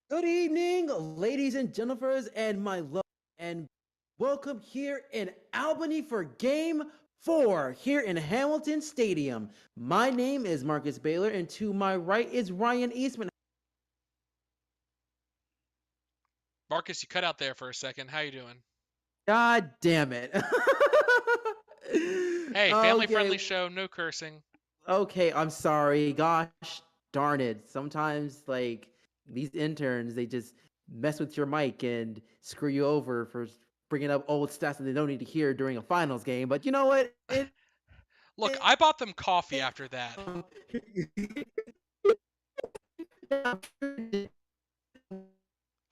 Good evening, ladies and gentlemen, and my love, and welcome here in Albany for Game 4 here in Hamilton Stadium. My name is Marcus Baylor, and to my right is Ryan Eastman. Marcus, you cut out there for a second. How you doing? God damn it. Hey, Okay, family-friendly show, no cursing. okay, I'm sorry. Gosh darn it. Sometimes, like, these interns, they just mess with your mic and screw you over for bringing up old stats that they don't need to hear during a finals game. But you know what? Look, I bought them coffee after that.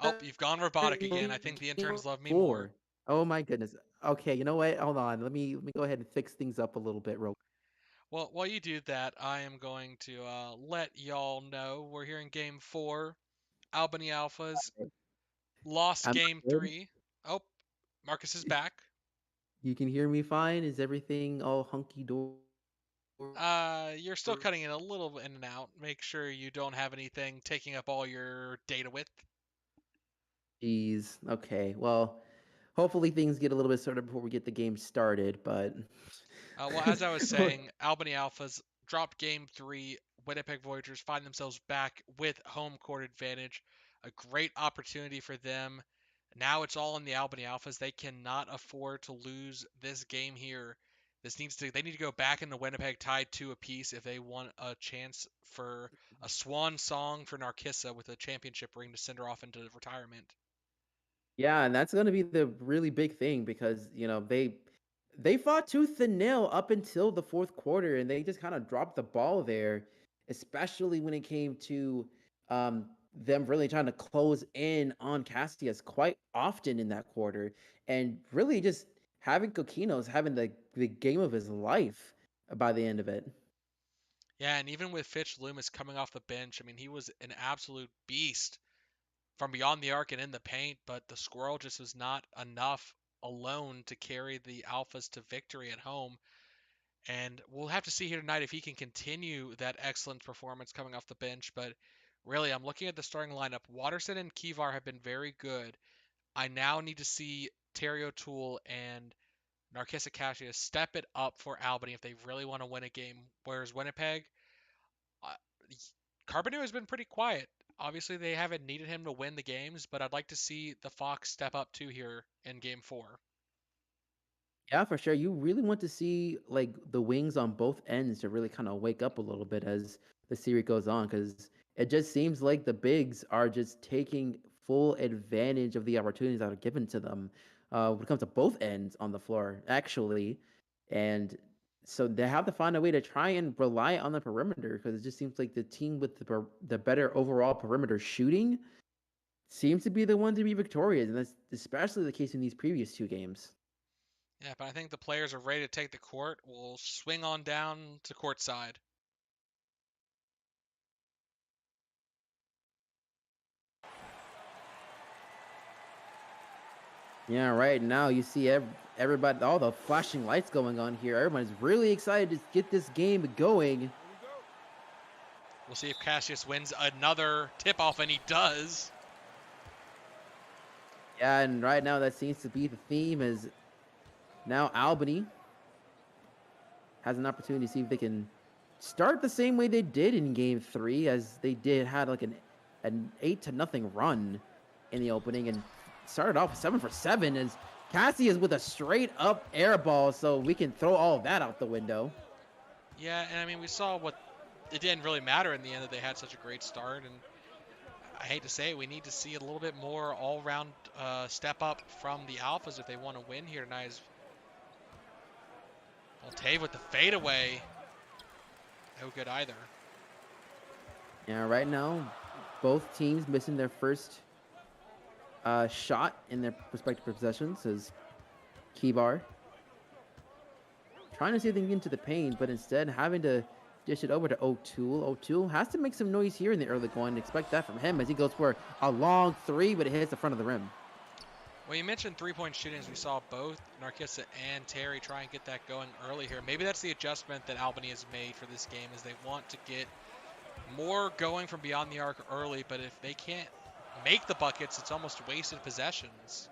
Oh, you've gone robotic again. I think the interns love me more. Four. Oh my goodness. Okay, you know what? Hold on. Let me go ahead and fix things up a little bit, real. Well, while you do that, I am going to let y'all know we're here in Game 4. Albany Alphas lost I'm Game good. 3. Oh, Marcus is back. You can hear me fine. Is everything all hunky dory? You're still cutting in a little in and out. Make sure you don't have anything taking up all your data width. Jeez. Okay. Well, hopefully things get a little bit sorted before we get the game started. But Well, as I was saying, Albany Alphas dropped Game 3. Winnipeg Voyagers find themselves back with home court advantage. A great opportunity for them. Now it's all in the Albany Alphas. They cannot afford to lose this game here. They need to go back into Winnipeg tied 2 apiece if they want a chance for a swan song for Narcissa with a championship ring to send her off into retirement. yeah, and that's going to be the really big thing because they fought tooth and nail up until the fourth quarter, and they just kind of dropped the ball there, especially when it came to um, them really trying to close in on Cassius quite often in that quarter, and really just having Coquinos having the game of his life by the end of it. Yeah, and even with Fitch Loomis coming off the bench, I mean, he was an absolute beast from beyond the arc and in the paint, but the squirrel just was not enough alone to carry the Alphas to victory at home. And we'll have to see here tonight if he can continue that excellent performance coming off the bench. But really, I'm looking at the starting lineup. Watterson and Kivar have been very good. I now need to see Terry O'Toole and Narcissa Cassius step it up for Albany if they really want to win a game. Whereas Winnipeg, uh, Carbonu has been pretty quiet. Obviously, they haven't needed him to win the games, but I'd like to see the Fox step up too here in Game 4. Yeah, for sure. You really want to see like the wings on both ends to really kind of wake up a little bit as the series goes on, because it just seems like the bigs are just taking full advantage of the opportunities that are given to them when it comes to both ends on the floor, actually. And so they have to find a way to try and rely on the perimeter because it just seems like the team with the better overall perimeter shooting seems to be the one to be victorious, and that's especially the case in these previous two games. Yeah, but I think the players are ready to take the court. We'll swing on down to courtside. Yeah, right now you see everybody, all the flashing lights going on here. Everybody's really excited to get this game going. We'll see if Cassius wins another tip off, and he does. Yeah, and right now that seems to be the theme is now Albany has an opportunity to see if they can start the same way they did in game 3 as they did had like an 8-0 run in the opening and started off 7 for 7 as Cassie is with a straight up air ball, so we can throw all of that out the window. Yeah, and I mean, we saw what it didn't really matter in the end that they had such a great start. And I hate to say it, we need to see a little bit more all-round step up from the Alphas if they want to win here tonight. Well, Tave with the fadeaway, no good either. Yeah, right now both teams missing their first shot in their respective possessions as Kibar trying to see if they can get into the paint, but instead having to dish it over to O'Toole. O'Toole has to make some noise here in the early going. Expect that from him as he goes for a long three, but it hits the front of the rim. Well, you mentioned three-point shooting as we saw both Narcissa and Terry try and get that going early here. Maybe that's the adjustment that Albany has made for this game is they want to get more going from beyond the arc early, but if they can't make the buckets, it's almost wasted possessions.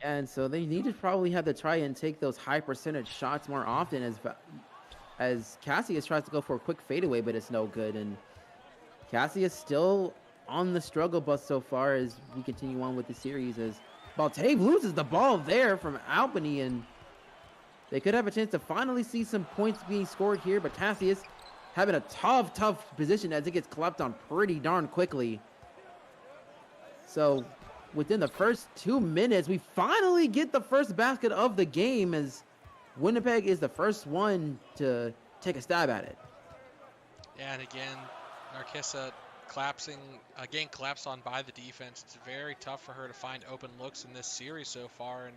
And so they need to probably have to try and take those high percentage shots more often as Cassius tries to go for a quick fadeaway, but it's no good. And Cassius still on the struggle bus so far as we continue on with the series, as Baltave loses the ball there from Albany, and they could have a chance to finally see some points being scored here, but Cassius having a tough position as it gets clapped on pretty darn quickly. So within the first 2 minutes, we finally get the first basket of the game as Winnipeg is the first one to take a stab at it. Yeah, and again, Narcissa getting collapsed on by the defense. It's very tough for her to find open looks in this series so far, and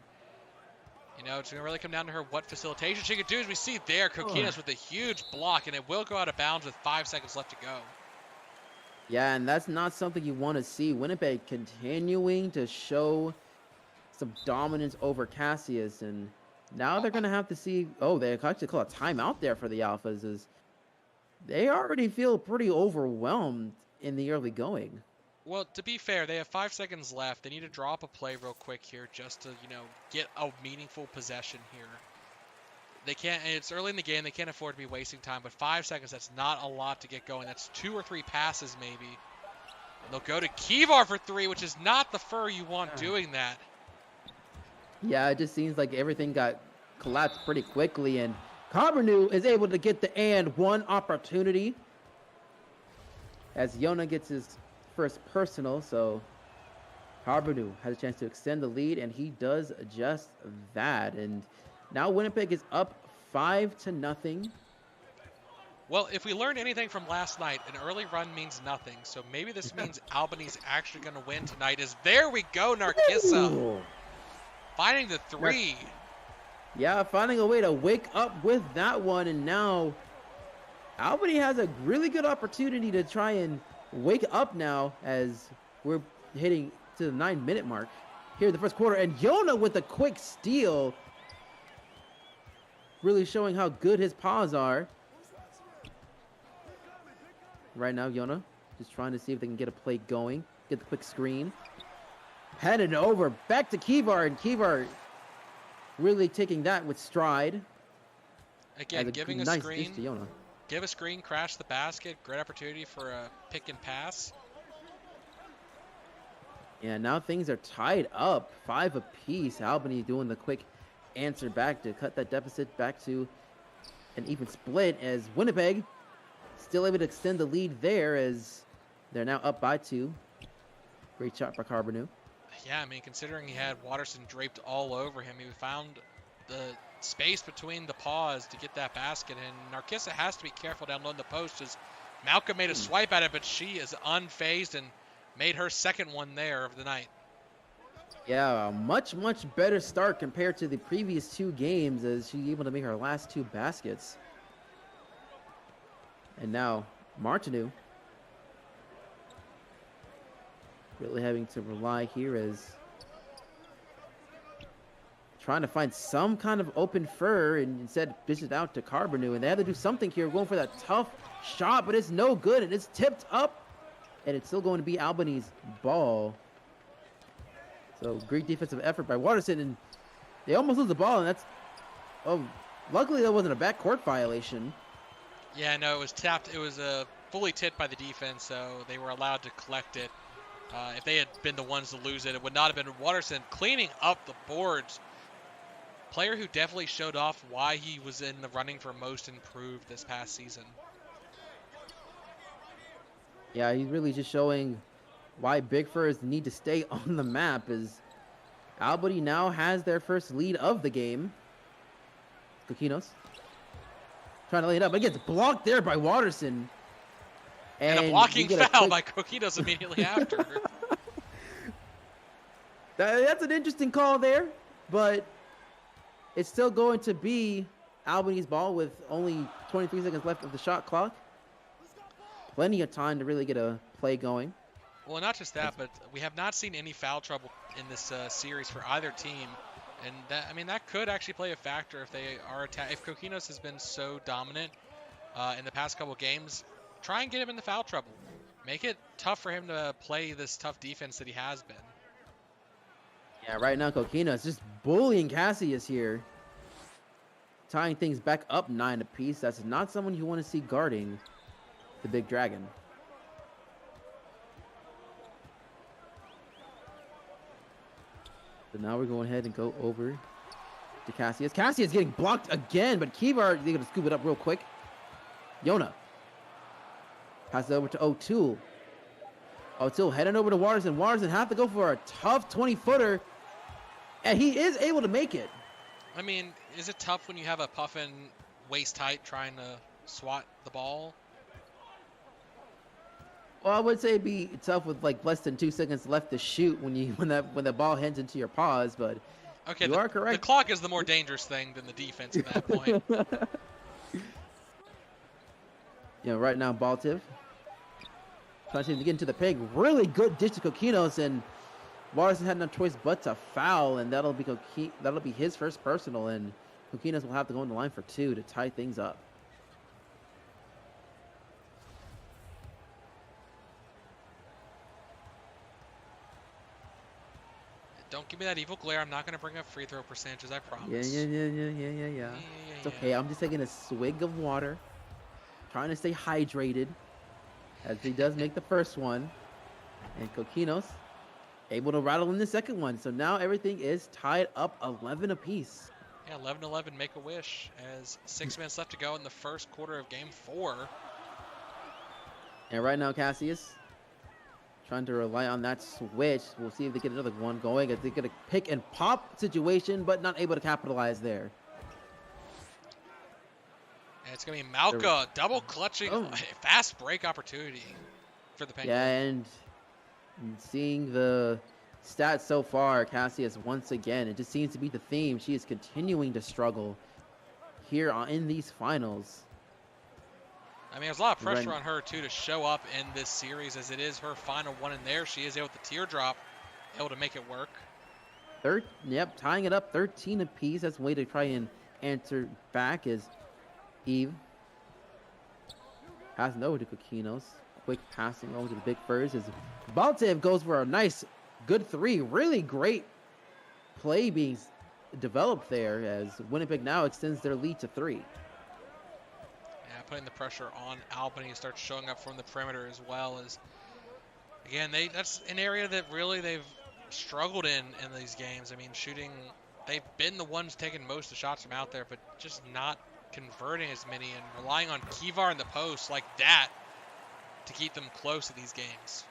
you know, it's going to really come down to her what facilitation she can do. As we see there, Kokinas with a huge block, and it will go out of bounds with 5 seconds left to go. Yeah, and that's not something you want to see. Winnipeg continuing to show some dominance over Cassius, and now they're going to have to see, they actually call a timeout there for the Alphas, as they already feel pretty overwhelmed in the early going. Well, to be fair, they have 5 seconds left. They need to drop a play real quick here just to, you know, get a meaningful possession here. They can't, and it's early in the game, they can't afford to be wasting time, but 5 seconds, that's not a lot to get going. That's 2 or 3 passes maybe. And they'll go to Kivar for 3, which is not the fur you want doing that. Yeah, it just seems like everything got collapsed pretty quickly, and Carberneau is able to get the and one opportunity as Yona gets his first personal, so Carberneau has a chance to extend the lead, and he does just that. And now Winnipeg is up 5-0. Well, if we learned anything from last night, an early run means nothing. So maybe this means Albany's actually going to win tonight. There we go, Narcissa. Ooh. Finding the 3. Yeah, finding a way to wake up with that one, and now Albany has a really good opportunity to try and wake up now as we're hitting to the 9-minute mark here in the first quarter. And Yona with a quick steal, really showing how good his paws are. Right now, Yona just trying to see if they can get a play going, get the quick screen. Headed over back to Kivar, and Kivar really taking that with stride. Again, giving a nice screen. To Yona. Give a screen, crash the basket. Great opportunity for a pick and pass. Yeah, now things are tied up, 5 apiece. Albany doing the quick answer back to cut that deficit back to an even split, as Winnipeg still able to extend the lead there as they're now up by 2. Great shot by Carberneau. Yeah, I mean, considering he had Watterson draped all over him, he found the space between the paws to get that basket, and Narcissa has to be careful down low in the post as Malcolm made a swipe at it, but she is unfazed and made her second one there of the night. Yeah, a much better start compared to the previous 2 games, as she able to make her last 2 baskets. And now Martineau really having to rely here as trying to find some kind of open fur, and instead dish it out to Carberneau, and they had to do something here, going for that tough shot, but it's no good, and it's tipped up, and it's still going to be Albany's ball. So great defensive effort by Watterson, and they almost lose the ball, and that's, luckily that wasn't a backcourt violation. Yeah, no, it was tapped. It was fully tipped by the defense, so they were allowed to collect it. If they had been the ones to lose it, it would not have been. Watterson cleaning up the boards. Player who definitely showed off why he was in the running for most improved this past season. Yeah, he's really just showing why Big Furs need to stay on the map, as Albany now has their first lead of the game. Kokinos trying to lay it up. It gets blocked there by Watterson. And a blocking foul by Kokinos immediately after. That's an interesting call there, but it's still going to be Albany's ball with only 23 seconds left of the shot clock. Plenty of time to really get a play going. Well, not just that, but we have not seen any foul trouble in this series for either team. And that, I mean, that could actually play a factor if they are if Kokinos has been so dominant in the past couple games. Try and get him in the foul trouble. Make it tough for him to play this tough defense that he has been. Yeah, right now Coquina is just bullying Cassius here. Tying things back up 9 apiece. That's not someone you want to see guarding the big dragon. So now we're going ahead and go over to Cassius. Cassius getting blocked again, but Kivar, they're going to scoop it up real quick. Yona passes it over to O'Toole. O'Toole heading over to Watterson. Watterson have to go for a tough 20-footer, and he is able to make it. I mean, is it tough when you have a Puffin waist height trying to swat the ball? Well, I would say it'd be tough with like less than 2 seconds left to shoot when the ball heads into your paws, but okay, you are correct. The clock is the more dangerous thing than the defense at that point. Yeah, right now Baltiv trying to get into the peg. Really good dish to Coquinos, and Watterson had no choice but to foul, and that'll be his first personal, and Coquinos will have to go on the line for 2 to tie things up. Don't give me that evil glare. I'm not going to bring up free throw percentages, I promise. Yeah. It's okay. I'm just taking a swig of water, trying to stay hydrated, as he does make the first one. And Coquinos able to rattle in the second one. So now everything is tied up 11 apiece. Yeah, 11-11, make a wish, as 6 minutes left to go in the first quarter of game 4. And right now Cassius trying to rely on that switch. We'll see if they get another one going. As they get a pick and pop situation, but not able to capitalize there. And it's going to be Malka double clutching, fast break opportunity for the Penguins. Yeah, and seeing the stats so far, Cassius once again, it just seems to be the theme. She is continuing to struggle here in these finals. I mean, there's a lot of pressure on her, too, to show up in this series, as it is her final one in there. She is able to teardrop, able to make it work. Yep, tying it up 13 apiece. That's a way to try and answer back as Eve passing over to Coquinos. Quick passing over to the Big Furs as Baltev goes for a nice, good 3. Really great play being developed there, as Winnipeg now extends their lead to 3. Putting the pressure on Albany, starts showing up from the perimeter as well. As again, that's an area that really they've struggled in these games. I mean, shooting, they've been the ones taking most of the shots from out there, but just not converting as many, and relying on Kivar in the post like that to keep them close to these games.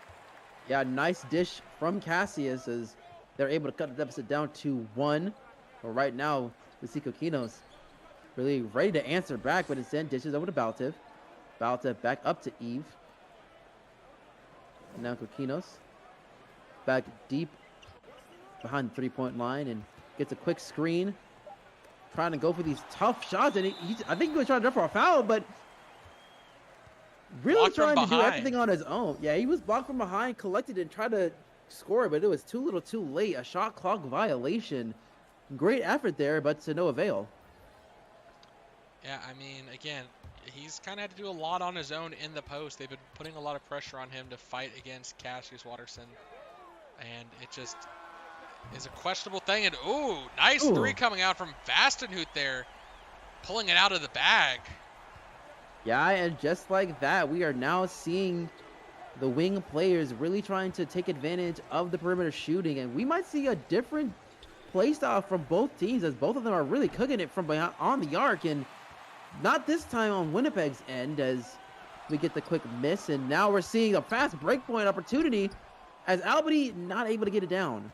Yeah, nice dish from Cassius as they're able to cut the deficit down to 1. But right now, we see Coquinos really ready to answer back, but instead dishes over to Baltev. Baltev back up to Eve. And now Coquinos back deep behind the 3-point line and gets a quick screen. Trying to go for these tough shots, and I think he was trying to go for a foul, but really trying to do everything on his own. Yeah, he was blocked from behind, collected and tried to score, but it was too little too late. A shot clock violation. Great effort there, but to no avail. Yeah, I mean, again, he's kind of had to do a lot on his own in the post. They've been putting a lot of pressure on him to fight against Cassius Watterson. And it just is a questionable thing. And, nice 3 coming out from Vastenhout there, pulling it out of the bag. Yeah, and just like that, we are now seeing the wing players really trying to take advantage of the perimeter shooting. And we might see a different play style from both teams, as both of them are really cooking it from behind on the arc. And not this time on Winnipeg's end, as we get the quick miss, and now we're seeing a fast breakpoint opportunity as Albany not able to get it down.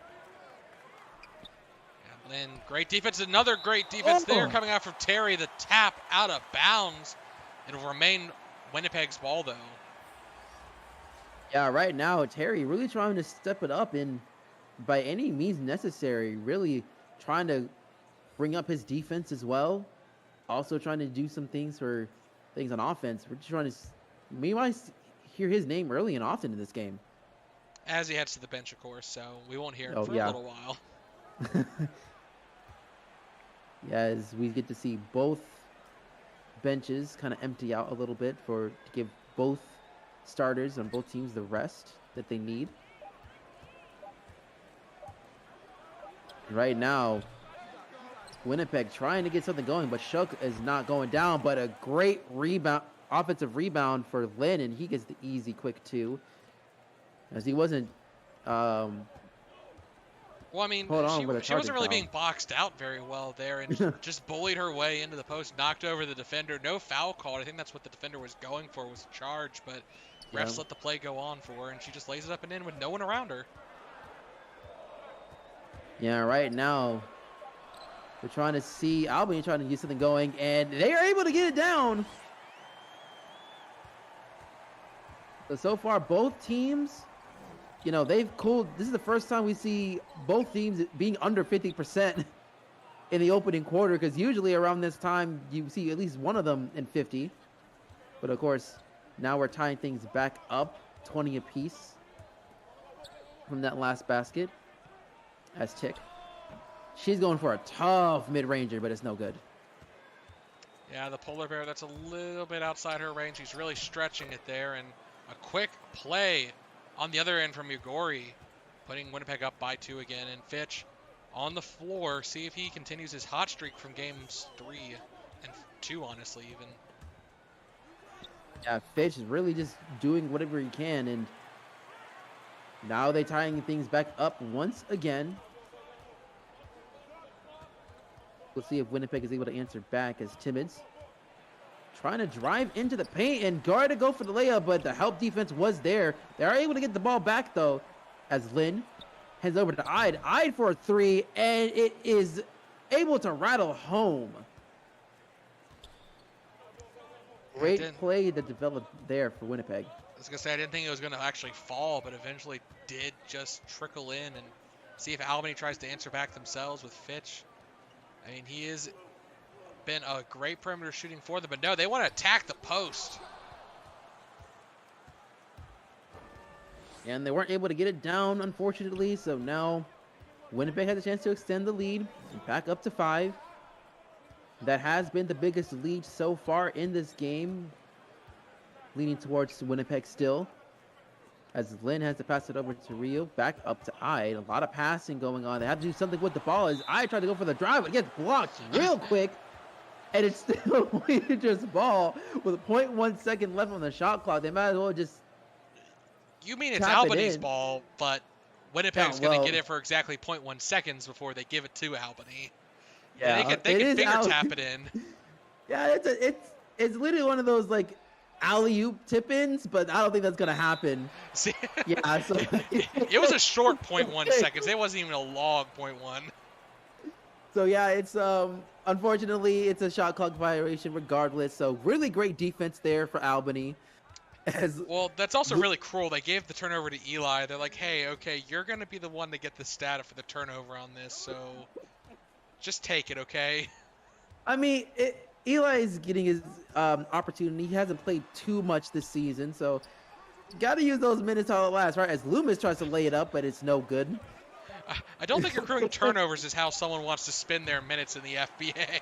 And then great defense, another great defense there coming out from Terry. The tap out of bounds. It'll remain Winnipeg's ball, though. Yeah, right now Terry really trying to step it up in by any means necessary, really trying to bring up his defense as well. Also trying to do some things on offense. We're just trying to, we might hear his name early and often in this game. As he heads to the bench, of course, so we won't hear him for a little while. Yeah, as we get to see both benches kind of empty out a little bit to give both starters on both teams the rest that they need. Right now, Winnipeg trying to get something going, but Shook is not going down. But a great rebound, offensive rebound for Lynn, and he gets the easy quick 2. As he wasn't Well, I mean, she wasn't really being boxed out very well there, and just bullied her way into the post, knocked over the defender. No foul called. I think that's what the defender was going for, was a charge, but refs let the play go on for her, and she just lays it up and in with no one around her. Yeah, right now we're trying to see Albany trying to get something going, and they are able to get it down. So far, both teams, you know, they've cooled. This is the first time we see both teams being under 50% in the opening quarter, because usually around this time you see at least one of them in 50. But of course, now we're tying things back up 20 apiece from that last basket. As Tick, she's going for a tough mid-ranger, but it's no good. Yeah, the polar bear, that's a little bit outside her range. She's really stretching it there, and a quick play on the other end from Yugori, putting Winnipeg up by 2 again. And Fitch on the floor, see if he continues his hot streak from games 3 and 2, honestly, even. Yeah, Fitch is really just doing whatever he can, and now they're tying things back up once again. We'll see if Winnipeg is able to answer back, as Timmons trying to drive into the paint and guard to go for the layup, but the help defense was there. They are able to get the ball back, though, as Lynn heads over to Ide. Ide for a 3, and it is able to rattle home. Great play that developed there for Winnipeg. I was going to say, I didn't think it was going to actually fall, but eventually did just trickle in, and see if Albany tries to answer back themselves with Fitch. I mean, he has been a great perimeter shooting for them, but no, they want to attack the post. And they weren't able to get it down, unfortunately, so now Winnipeg has a chance to extend the lead and back up to 5. That has been the biggest lead so far in this game, leaning towards Winnipeg still, as Lynn has to pass it over to Rio, back up to Ide. A lot of passing going on. They have to do something with the ball, as Ide tried to go for the drive, but it gets blocked real quick, and it's still a Rangers ball with 0.1 second left on the shot clock. They might as well just You mean it's Albany's ball, but Winnipeg's going to get it for exactly 0.1 seconds before they give it to Albany. Yeah, they can finger tap it in. Yeah, it's literally one of those like alley-oop tip-ins, but I don't think that's gonna happen. See, yeah, so it was a short 0.1 seconds. It wasn't even a long 0.1. So yeah, it's unfortunately it's a shot clock violation regardless. So really great defense there for Albany. Well, that's also really cruel. They gave the turnover to Eli. They're like, hey, okay, you're gonna be the one to get the stat for the turnover on this, so just take it, okay? I mean, Eli is getting his opportunity. He hasn't played too much this season, so got to use those minutes while it lasts, right? As Loomis tries to lay it up, but it's no good. I don't think accruing turnovers is how someone wants to spend their minutes in the FBA.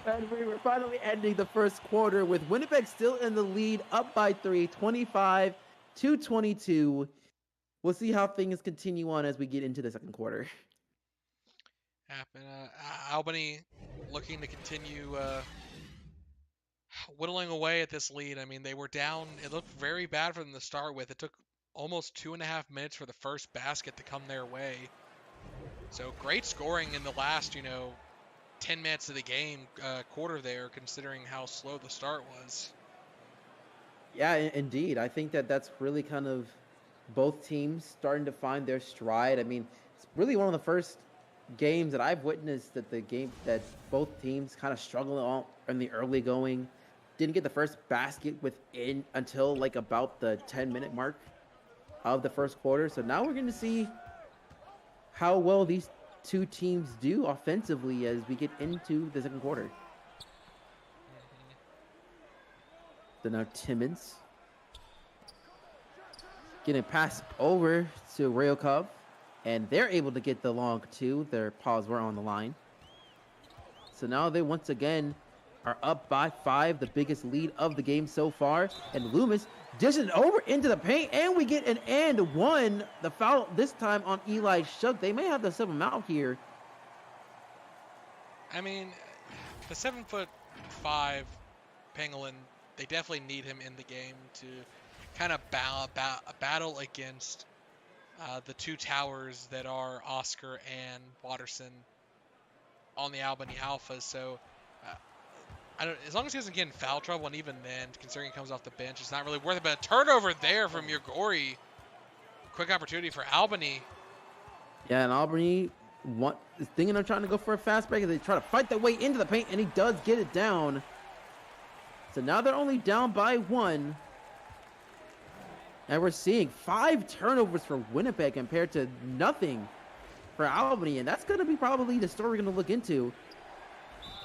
And we were finally ending the first quarter with Winnipeg still in the lead, up by 3, 25-22. We'll see how things continue on as we get into the second quarter. Albany looking to continue whittling away at this lead. I mean, they were down. It looked very bad for them to start with. It took almost 2.5 minutes for the first basket to come their way. So great scoring in the last, 10 minutes of the game quarter there, considering how slow the start was. Yeah, indeed. I think that's really kind of both teams starting to find their stride. I mean, it's really one of the first games that I've witnessed that both teams kind of struggled in the early going. Didn't get the first basket until like about the 10-minute mark of the first quarter. So now we're going to see how well these two teams do offensively as we get into the second quarter. So now Timmons getting passed over to Ryokov, and they're able to get the long two. Their paws were on the line. So now they once again are up by 5, the biggest lead of the game so far. And Loomis dishes over into the paint, and we get an and one. The foul this time on Eli Shuck. They may have to sub him out here. I mean, the 7'5" Pangolin, they definitely need him in the game to kind of battle against the two towers that are Oscar and Watterson on the Albany Alpha. So as long as he doesn't get in foul trouble, and even then, considering he comes off the bench, it's not really worth it. But a turnover there from Yagori. Quick opportunity for Albany. Yeah, and Albany is thinking of trying to go for a fast break, and they try to fight their way into the paint, and he does get it down. So now they're only down by 1. And we're seeing 5 turnovers for Winnipeg compared to nothing for Albany. And that's going to be probably the story we're going to look into.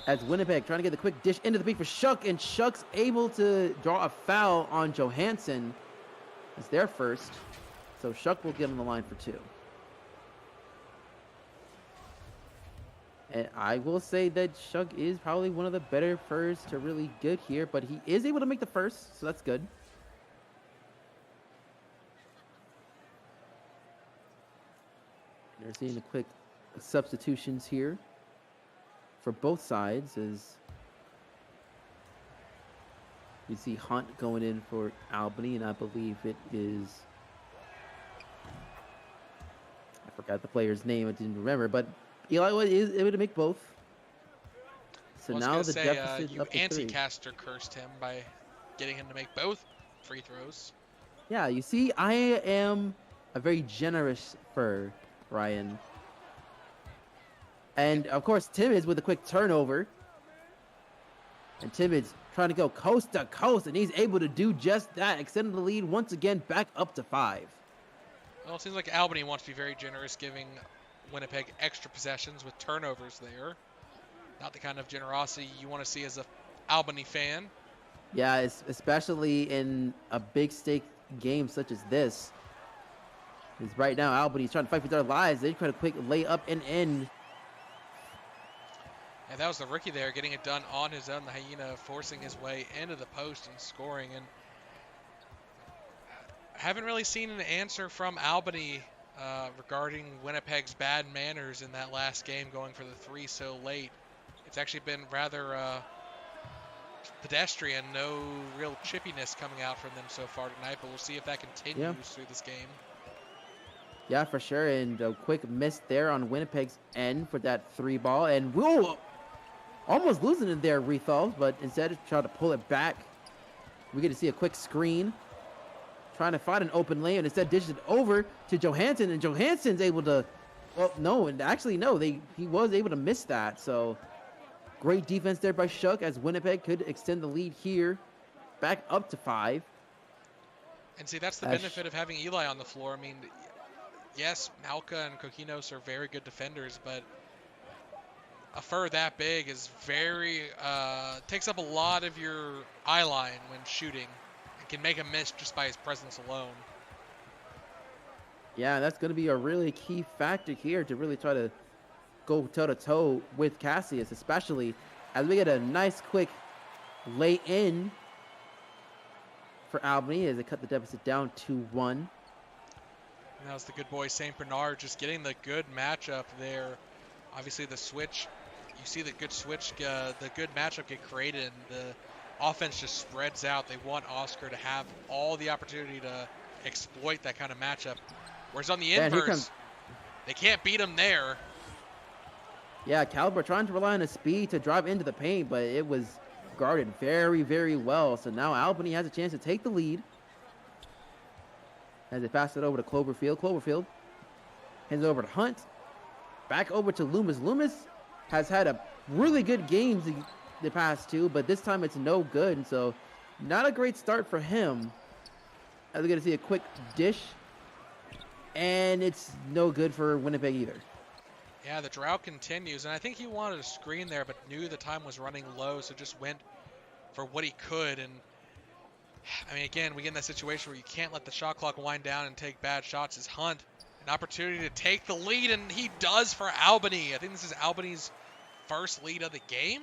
As Winnipeg trying to get the quick dish into the paint for Shuck. And Shuck's able to draw a foul on Johansson. It's their first. So Shuck will get on the line for 2. And I will say that Shuck is probably one of the better firsts to really get here. But he is able to make the first, so that's good. They're seeing the quick substitutions here for both sides as you see Hunt going in for Albany, and I believe it is, I forgot the player's name, I didn't remember, but Eli is able to make both. So now the deficit you up to 3. anti-caster cursed him by getting him to make both free throws. Yeah, you see, I am a very generous fur, Ryan. And of course, Timmons with a quick turnover. And Timmons trying to go coast to coast, and he's able to do just that, extending the lead once again back up to 5. Well, it seems like Albany wants to be very generous, giving Winnipeg extra possessions with turnovers there. Not the kind of generosity you want to see as a Albany fan. Yeah, especially in a big stake game such as this. Because right now, Albany's trying to fight for their lives. They try to quick layup and in. And that was the rookie there getting it done on his own. The Hyena forcing his way into the post and scoring. And I haven't really seen an answer from Albany regarding Winnipeg's bad manners in that last game, going for the 3 so late. It's actually been rather pedestrian, no real chippiness coming out from them so far tonight, but we'll see if that continues through this game. Yeah, for sure. And a quick miss there on Winnipeg's end for that 3 ball. And we'll almost losing it there, Rethal, but instead try to pull it back. We get to see a quick screen. Trying to find an open lane, and instead dishes it over to Johansson, and Johansson's able to, well, no, and actually, no, he was able to miss that. So great defense there by Shuck, as Winnipeg could extend the lead here back up to 5. And see, that's the benefit of having Eli on the floor. I mean, yes, Malka and Kokinos are very good defenders, but a fur that big is very, takes up a lot of your eye line when shooting. It can make a miss just by his presence alone. Yeah, that's going to be a really key factor here to really try to go toe-to-toe with Cassius, especially as we get a nice quick lay in for Albany as they cut the deficit down to 1. And that was the good boy St. Bernard just getting the good matchup there. Obviously the switch, you see the good switch, the good matchup get created, and the offense just spreads out. They want Oscar to have all the opportunity to exploit that kind of matchup. Whereas on the inverse, they can't beat him there. Yeah, Caliber trying to rely on his speed to drive into the paint, but it was guarded very, very well. So now Albany has a chance to take the lead as they pass it over to Cloverfield. Cloverfield hands it over to Hunt. Back over to Loomis. Loomis has had a really good game the past 2, but this time it's no good. And so not a great start for him. As we're going to see a quick dish. And it's no good for Winnipeg either. Yeah, the drought continues. And I think he wanted a screen there, but knew the time was running low, so just went for what he could. And I mean, again, we get in that situation where you can't let the shot clock wind down and take bad shots. As Hunt, an opportunity to take the lead, and he does for Albany. I think this is Albany's first lead of the game.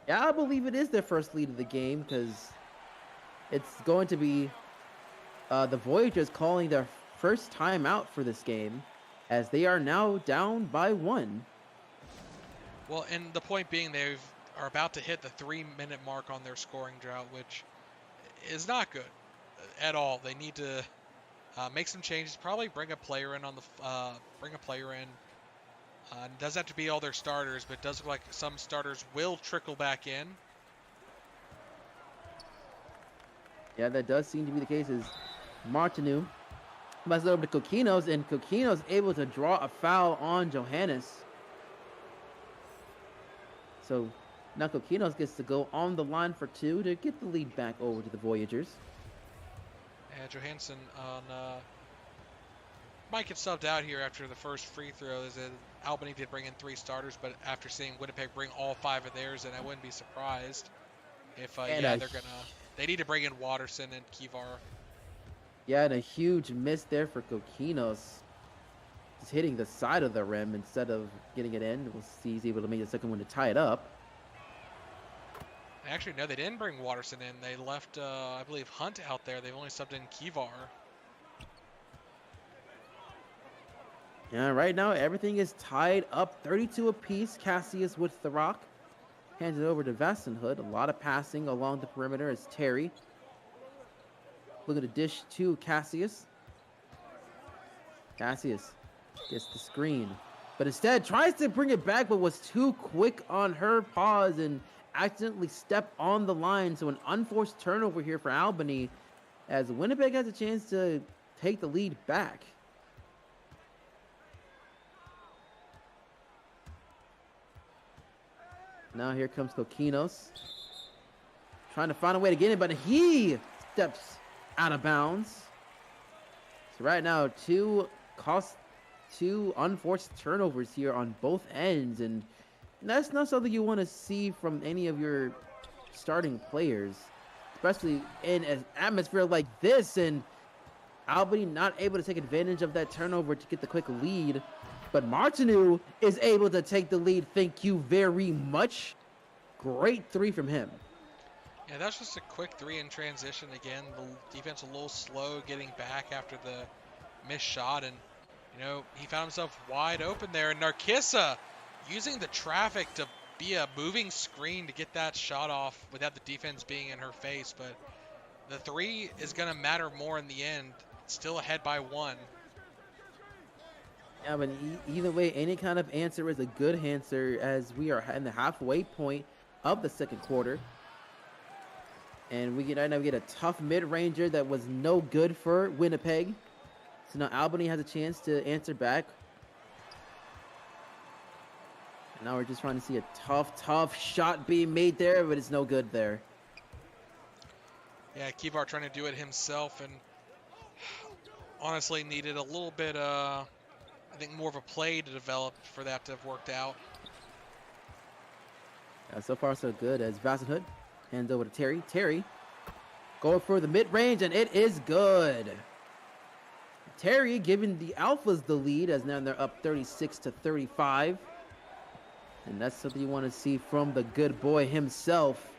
Yeah, I believe it is their first lead of the game because it's going to be the Voyagers calling their first timeout for this game as they are now down by 1. Well, and the point being they are about to hit the 3-minute mark on their scoring drought, which is not good at all. They need to make some changes. Probably bring a player in on the bring a player in. It doesn't have to be all their starters, but it does look like some starters will trickle back in. Yeah, that does seem to be the case. Is Martinu passes it over to Coquinos, and Coquinos able to draw a foul on Johannes. So now Coquinos gets to go on the line for 2 to get the lead back over to the Voyagers. And Johansson might get subbed out here after the first free throw. Albany did bring in 3 starters, but after seeing Winnipeg bring all 5 of theirs, and I wouldn't be surprised if they need to bring in Watterson and Kivar. Yeah, and a huge miss there for Coquinos. Just hitting the side of the rim instead of getting it in. We'll see he's able to make the second one to tie it up. Actually, no, they didn't bring Watterson in. They left, I believe, Hunt out there. They've only subbed in Kivar. Yeah, right now everything is tied up 32 apiece. Cassius with the rock. Hands it over to Vasenhood. A lot of passing along the perimeter as Terry. Look at the dish to Cassius. Cassius gets the screen, but instead tries to bring it back, but was too quick on her pause and accidentally stepped on the line. So an unforced turnover here for Albany as Winnipeg has a chance to take the lead back. Now here comes Coquinos. Trying to find a way to get in, but he steps out of bounds. So right now, two unforced turnovers here on both ends, and that's not something you want to see from any of your starting players, especially in an atmosphere like this. And Albany not able to take advantage of that turnover to get the quick lead, but Martinu is able to take the lead. Thank you very much. Great 3 from him. Yeah, that's just a quick 3 in transition. Again, the defense a little slow getting back after the missed shot, and he found himself wide open there. And Narcissa using the traffic to be a moving screen to get that shot off without the defense being in her face. But the 3 is going to matter more in the end. Still ahead by 1. Yeah, but either way, any kind of answer is a good answer as we are in the halfway point of the second quarter. And we get a tough mid-ranger that was no good for Winnipeg. So now Albany has a chance to answer back. And now we're just trying to see a tough shot being made there, but it's no good there. Yeah, Kivar trying to do it himself, and honestly needed a little bit, I think more of a play to develop for that to have worked out. Yeah, so far so good as Vasenhood hands over to Terry. Terry going for the mid-range, and it is good. Terry giving the Alphas the lead as now they're up 36-35. And that's something you want to see from the good boy himself.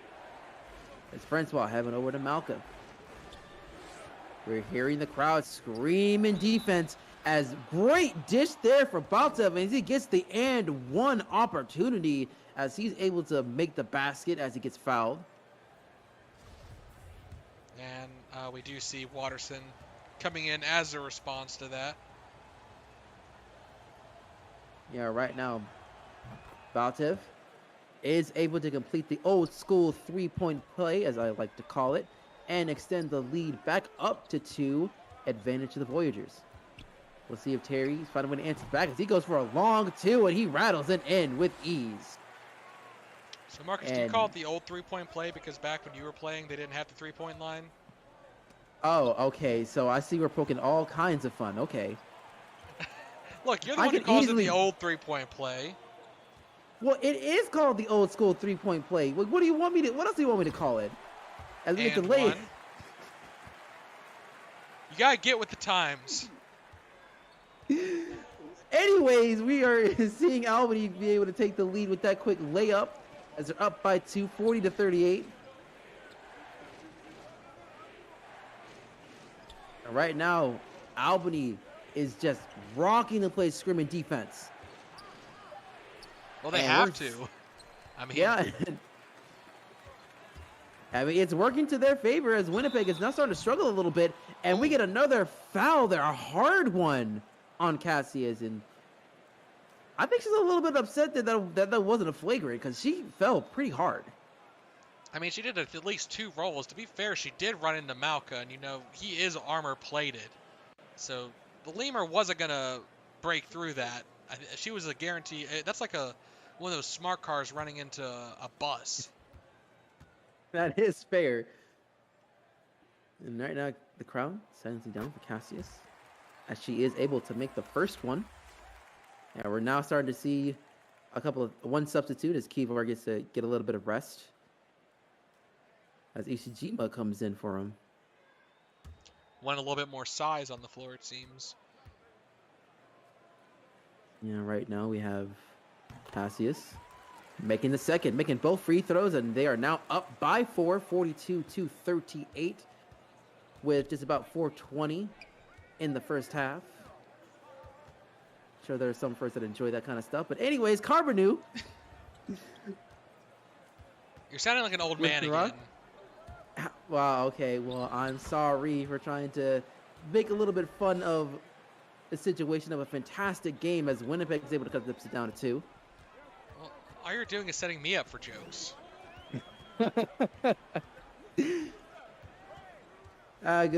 It's Francois having over to Malka. We're hearing the crowd screaming defense as great dish there for Baltev, and he gets the and one opportunity as he's able to make the basket as he gets fouled. And we do see Watterson coming in as a response to that. Yeah, right now, Baltev is able to complete the old school three-point play, as I like to call it, and extend the lead back up to 2, advantage to the Voyagers. We'll see if Terry's finding a way to answer back as he goes for a long 2, and he rattles it in with ease. So, Marcus, do you call it the old three-point play because back when you were playing, they didn't have the three-point line? Oh, okay. So I see we're poking all kinds of fun. Okay. Look, you're the one who calls it the old three-point play. Well, it is called the old school three-point play. What do you want me to? What else do you want me to call it? As we get delayed. You gotta get with the times. Anyways, we are seeing Albany be able to take the lead with that quick layup. as they're up by 2, 40-38. And right now, Albany is just rocking the place, screaming defense. Well, they have to. I mean, yeah. I mean, it's working to their favor as Winnipeg is now starting to struggle a little bit. And we get another foul there, a hard one on Cassius. And I think she's a little bit upset that wasn't a flagrant because she fell pretty hard. I mean, she did at least 2 rolls. To be fair, she did run into Malka, and, you know, he is armor-plated. So the lemur wasn't going to break through that. She was a guarantee. That's like one of those smart cars running into a bus. That is fair. And right now, the crowd silencing down for Cassius, as she is able to make the first one. And we're now starting to see one substitute as Kivor gets to get a little bit of rest, as Ishijima comes in for him. Want a little bit more size on the floor, it seems. Yeah, right now we have Cassius making the second, making both free throws, and they are now up by 4, 42-38, with just about 4:20 in the first half. Sure, there are some firsts that enjoy that kind of stuff, but anyways, Carbonu. You're sounding like an old man again. Wow, okay, well, I'm sorry for trying to make a little bit fun of the situation of a fantastic game as Winnipeg is able to cut it down to 2. Well, all you're doing is setting me up for jokes. Good,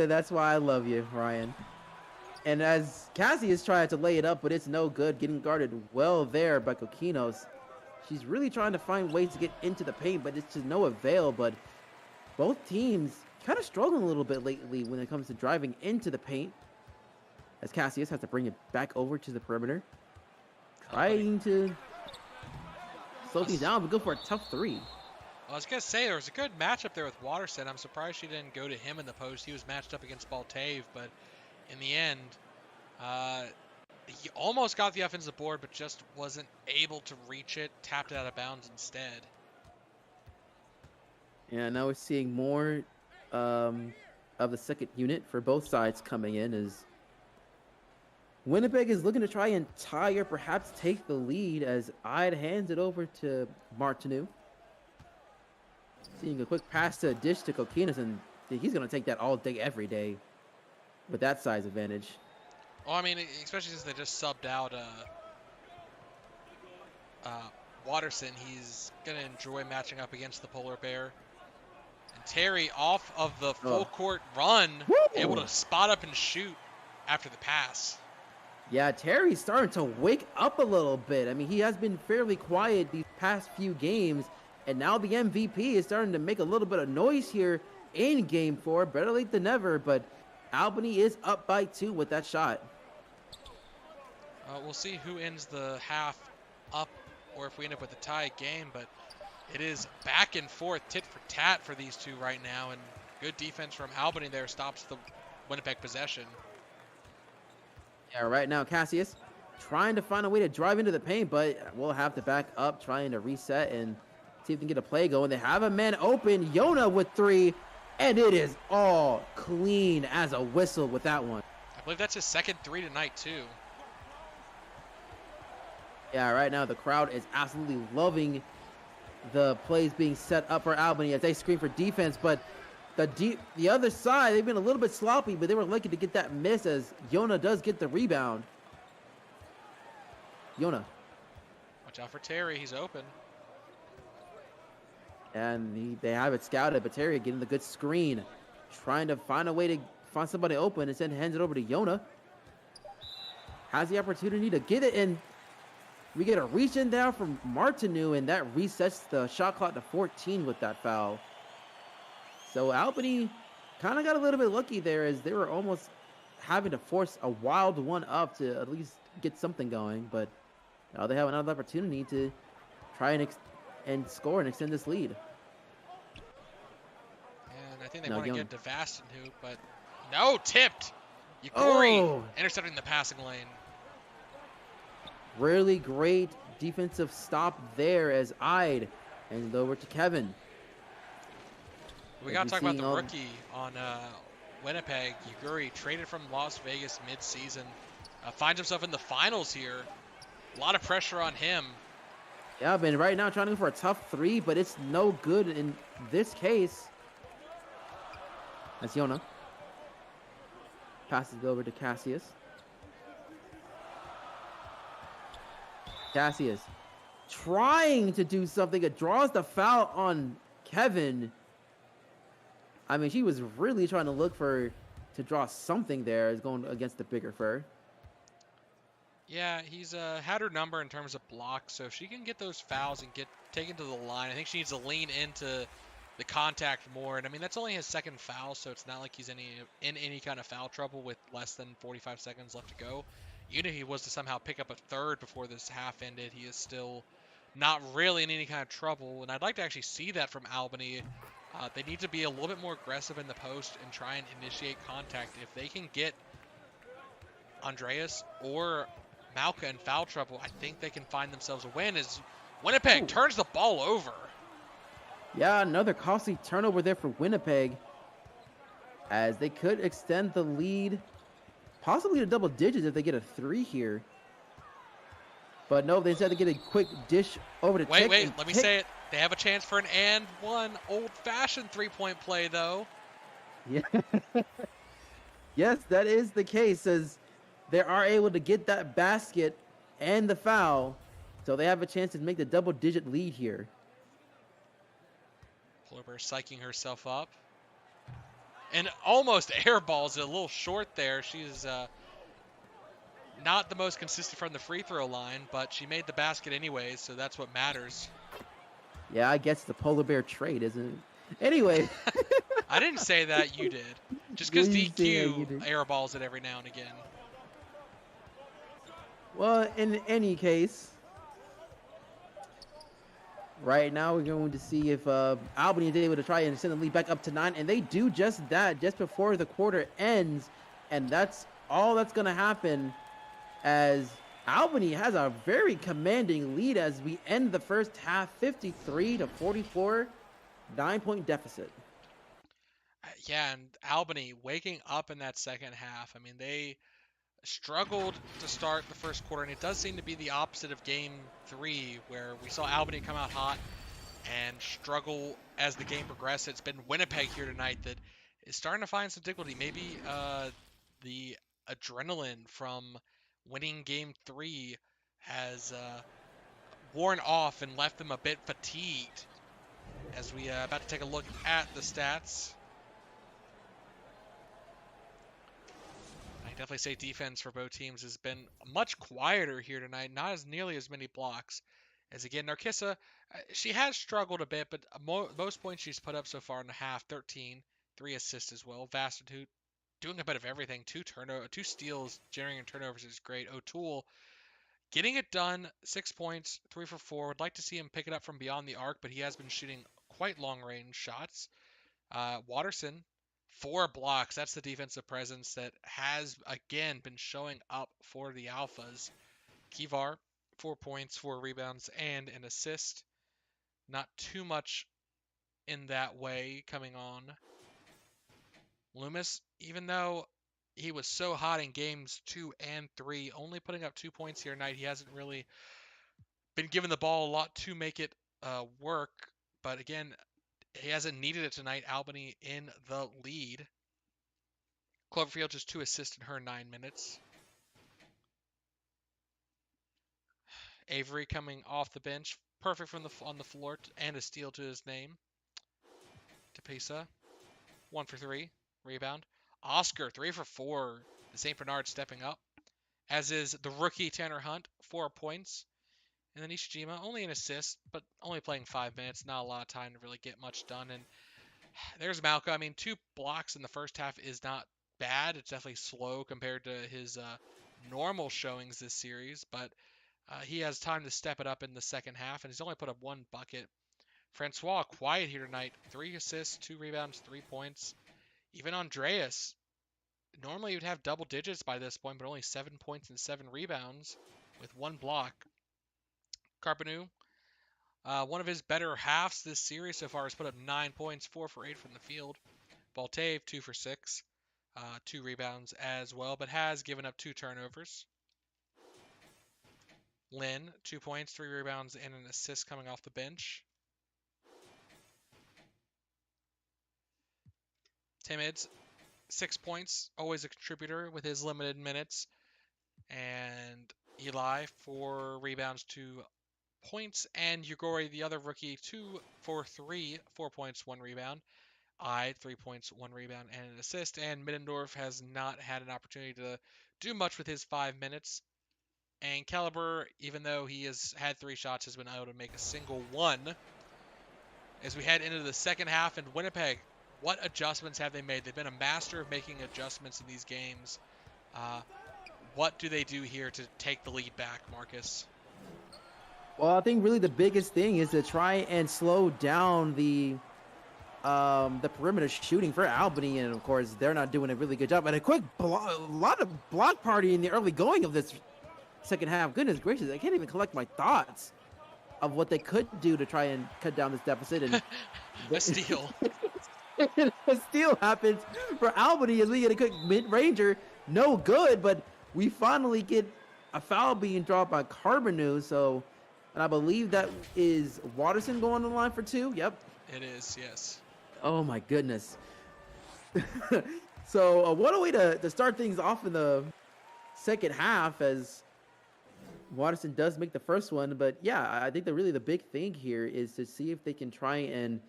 that's why I love you, Ryan. And as Cassie is trying to lay it up, but it's no good, getting guarded well there by Kokinos. She's really trying to find ways to get into the paint, but it's to no avail. But both teams kind of struggling a little bit lately when it comes to driving into the paint, as Cassius has to bring it back over to the perimeter, trying to slow things down, but go for a tough 3. I was going to say, there was a good matchup there with Waterson. I'm surprised she didn't go to him in the post. He was matched up against Baltave, but in the end, he almost got the offensive board, but just wasn't able to reach it, tapped it out of bounds instead. Yeah, now we're seeing more of the second unit for both sides coming in as Winnipeg is looking to try and tie or perhaps take the lead as Ide hands it over to Martineau. Seeing a quick pass to a dish to Kokinas, and he's going to take that all day, every day with that size advantage. Well, I mean, especially since they just subbed out Waterson, he's going to enjoy matching up against the Polar Bear. And Terry, off of the full court run, able to spot up and shoot after the pass. Yeah, Terry's starting to wake up a little bit. I mean, he has been fairly quiet these past few games, and now the MVP is starting to make a little bit of noise here in Game 4. Better late than never, but Albany is up by 2 with that shot. We'll see who ends the half up, or if we end up with a tie game, but it is back and forth, tit for tat for these two right now, and good defense from Albany there stops the Winnipeg possession. Yeah, right now Cassius trying to find a way to drive into the paint, but we'll have to back up, trying to reset and see if we can get a play going. They have a man open, Yona with 3, and it is all clean as a whistle with that one. I believe that's his second 3 tonight too. Yeah, right now the crowd is absolutely loving the plays being set up for Albany as they scream for defense, but the other side, they've been a little bit sloppy, but they were lucky to get that miss as Yona does get the rebound. Yona. Watch out for Terry, he's open. And they have it scouted, but Terry getting the good screen, trying to find a way to find somebody open, and then hands it over to Yona. Has the opportunity to get it, and we get a reach in down from Martineau, and that resets the shot clock to 14 with that foul. So Albany kind of got a little bit lucky there as they were almost having to force a wild one up to at least get something going. But now they have another opportunity to try and score and extend this lead. And I think they want to get to Vaston, but no, tipped. Yagori intercepting the passing lane. Really great defensive stop there as Ide And over to Kevin. We As got we to talk about seeing the all. rookie on Winnipeg. Yuguri traded from Las Vegas midseason. Finds himself in the finals here. A lot of pressure on him. Yeah, but right now trying to go for a tough three, but it's no good in this case. That's Yona. Passes it over to Cassius. Cassius trying to do something. It draws the foul on Kevin. I mean, she was really trying to look to draw something there. Is going against the bigger fur. Yeah, he's had her number in terms of blocks, so if she can get those fouls and get taken to the line, I think she needs to lean into the contact more. And I mean, that's only his second foul, so it's not like he's in any kind of foul trouble with less than 45 seconds left to go. Even if he was to somehow pick up a third before this half ended, he is still not really in any kind of trouble. And I'd like to actually see that from Albany. They need to be a little bit more aggressive in the post and try and initiate contact. If they can get Andreas or Malka in foul trouble, I think they can find themselves a win as Winnipeg turns the ball over. Yeah, another costly turnover there for Winnipeg, as they could extend the lead possibly to double digits if they get a three here. But no, they instead to get a quick dish over to Tick. Wait, let me say it. They have a chance for an and one old-fashioned three-point play, though. Yeah. Yes, that is the case, as they are able to get that basket and the foul, so they have a chance to make the double-digit lead here. Kluber psyching herself up. And almost airballs it a little short there. She's not the most consistent from the free throw line, but she made the basket anyways, so that's what matters. Yeah, I guess the polar bear trade, isn't it? Anyway. I didn't say that, you did. Just because DQ airballs it every now and again. Well, in any case, right now we're going to see if Albany is able to try and send the lead back up to 9, and they do just that just before the quarter ends, and that's all that's going to happen, as Albany has a very commanding lead as we end the first half 53-44, 9-point deficit. Yeah, and Albany waking up in that second half. I mean, they struggled to start the first quarter, and it does seem to be the opposite of game 3, where we saw Albany come out hot and struggle as the game progressed. It's been Winnipeg here tonight that is starting to find some difficulty. Maybe the adrenaline from winning game 3 has worn off and left them a bit fatigued. As we about to take a look at the stats. I definitely say defense for both teams has been much quieter here tonight. Not as nearly as many blocks. As again, Narcissa, she has struggled a bit, but most points she's put up so far in the half, 13, 3 assists as well. Vastitude doing a bit of everything, 2 steals, generating turnovers is great. O'Toole getting it done, 6 points, 3 for 4. Would like to see him pick it up from beyond the arc, but he has been shooting quite long-range shots. Watterson, 4 blocks. That's the defensive presence that has, again, been showing up for the Alphas. Kivar, 4 points, 4 rebounds, and an assist. Not too much in that way coming on. Loomis, even though he was so hot in games 2 and 3, only putting up 2 points here tonight, he hasn't really been given the ball a lot to make it work. But again, he hasn't needed it tonight. Albany in the lead. Cloverfield just 2 assists in her 9 minutes. Avery coming off the bench, perfect from on the floor, and a steal to his name. Tapisa, 1 for 3, rebound. Oscar, 3 for 4. The St. Bernard stepping up, as is the rookie Tanner Hunt, 4 points. And then Ishijima, only an assist, but only playing 5 minutes, not a lot of time to really get much done. And there's Malka. I mean, 2 blocks in the first half is not bad. It's definitely slow compared to his normal showings this series, but he has time to step it up in the second half, and he's only put up 1 bucket. Francois, quiet here tonight. 3 assists, 2 rebounds, 3 points. Even Andreas, normally you'd have double digits by this point, but only 7 points and 7 rebounds with 1 block. Carpenu, One of his better halves this series so far has put up 9 points, 4 for 8 from the field. Baltave, 2 for 6, 2 rebounds as well, but has given up 2 turnovers. Lin, 2 points, 3 rebounds, and an assist coming off the bench. Timids, 6 points, always a contributor with his limited minutes. And Eli, 4 rebounds, 2 points. And Yugori, the other rookie, 2 for 3, 4 points, 1 rebound. 3 points, 1 rebound, and an assist. And Middendorf has not had an opportunity to do much with his 5 minutes. And Caliber, even though he has had 3 shots, has been able to make a single one. As we head into the second half, and Winnipeg, what adjustments have they made? They've been a master of making adjustments in these games. What do they do here to take the lead back, Marcus? Well, I think really the biggest thing is to try and slow down the perimeter shooting for Albany, and of course they're not doing a really good job. And a lot of block party in the early going of this second half. Goodness gracious, I can't even collect my thoughts of what they could do to try and cut down this deficit. And a steal. A steal happens for Albany as we get a quick mid-ranger. No good, but we finally get a foul being dropped by Carbonu. So, and I believe that is Watterson going on the line for 2. Yep. It is, yes. Oh my goodness. So what a way to start things off in the second half, as Watterson does make the first one. But yeah, I think the big thing here is to see if they can try and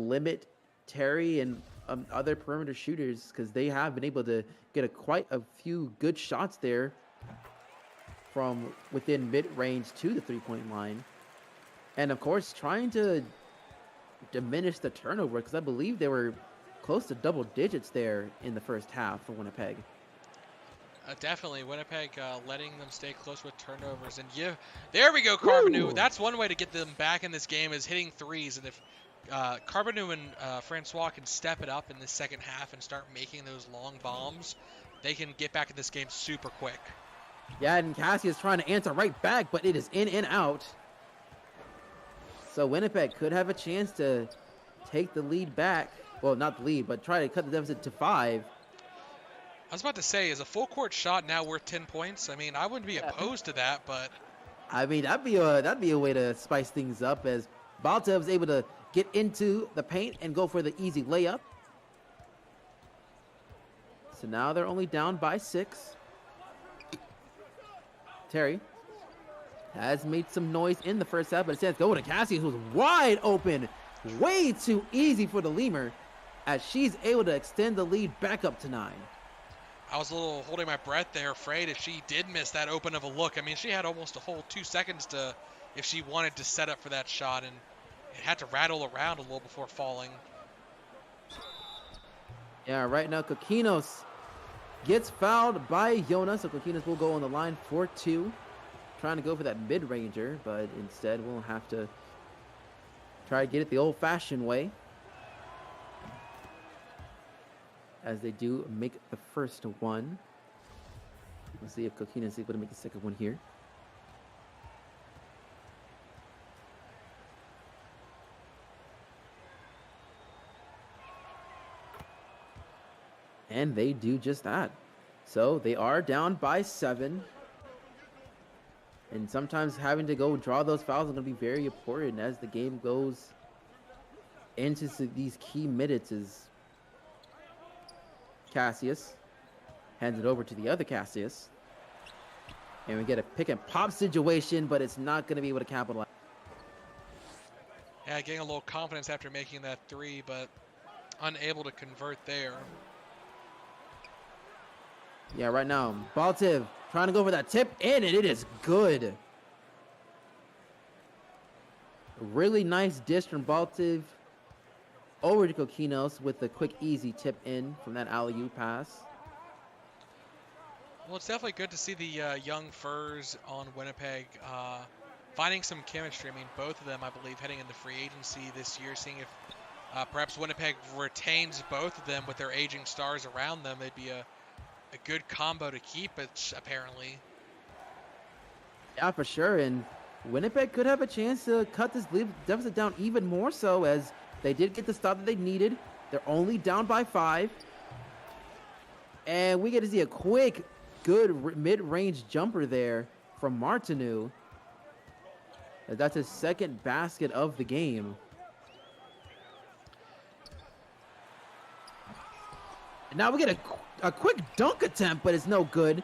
limit Terry and other perimeter shooters, because they have been able to get quite a few good shots there from within mid-range to the 3-point line. And of course, trying to diminish the turnover, because I believe they were close to double digits there in the first half for Winnipeg. Definitely, Winnipeg letting them stay close with turnovers. And yeah, there we go, Carbonu. That's one way to get them back in this game, is hitting threes. And if Carbonu and Francois can step it up in the second half and start making those long bombs, they can get back in this game super quick. Yeah, and Cassie is trying to answer right back, but it is in and out. So Winnipeg could have a chance to take the lead back. Well, not the lead, but try to cut the deficit to 5. I was about to say, is a full court shot now worth 10 points? I mean, I wouldn't be opposed to that, but I mean, that'd be a way to spice things up, as Baltev's able to get into the paint and go for the easy layup. So now they're only down by 6. Terry has made some noise in the first half, but it says go to Cassie, who's wide open. Way too easy for the Lemur, as she's able to extend the lead back up to 9. I was a little holding my breath there, afraid if she did miss that open of a look. I mean, she had almost a whole 2 seconds to, if she wanted to set up for that shot, and it had to rattle around a little before falling. Yeah, right now Kokinos gets fouled by Yona, so Kokinos will go on the line for 2. Trying to go for that mid-ranger, but instead we'll have to try to get it the old-fashioned way, as they do make the first one. We'll see if Kokinos is able to make the second one here. And they do just that. So they are down by 7. And sometimes having to go draw those fouls is going to be very important as the game goes into these key minutes. As Cassius hands it over to the other Cassius. And we get a pick and pop situation, but it's not going to be able to capitalize. Yeah, getting a little confidence after making that 3, but unable to convert there. Yeah, right now, Baltiv trying to go for that tip in, and it is good. Really nice dish from Baltiv over to Kokinos with a quick, easy tip in from that alley-oop pass. Well, it's definitely good to see the young Furs on Winnipeg finding some chemistry. I mean, both of them, I believe, heading into free agency this year, seeing if perhaps Winnipeg retains both of them with their aging stars around them. They'd be a good combo to keep, apparently. Yeah, for sure. And Winnipeg could have a chance to cut this deficit down even more so, as they did get the stop that they needed. They're only down by 5. And we get to see a quick, good mid-range jumper there from Martineau. That's his second basket of the game. And now we get a quick dunk attempt, but it's no good.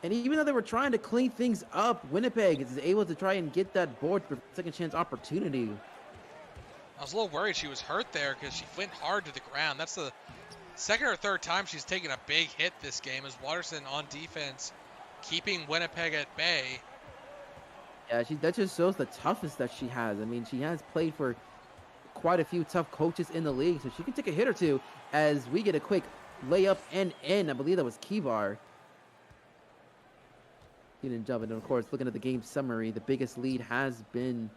And even though they were trying to clean things up, Winnipeg is able to try and get that board for second chance opportunity. I was a little worried she was hurt there because she went hard to the ground. That's the second or third time she's taken a big hit this game, as Watterson on defense keeping Winnipeg at bay. Yeah, that just shows the toughness that she has. I mean, she has played for quite a few tough coaches in the league, so she can take a hit or two as we get a quick layup and in. I believe that was Kivar. He didn't jump. And of course, looking at the game summary, the biggest lead has been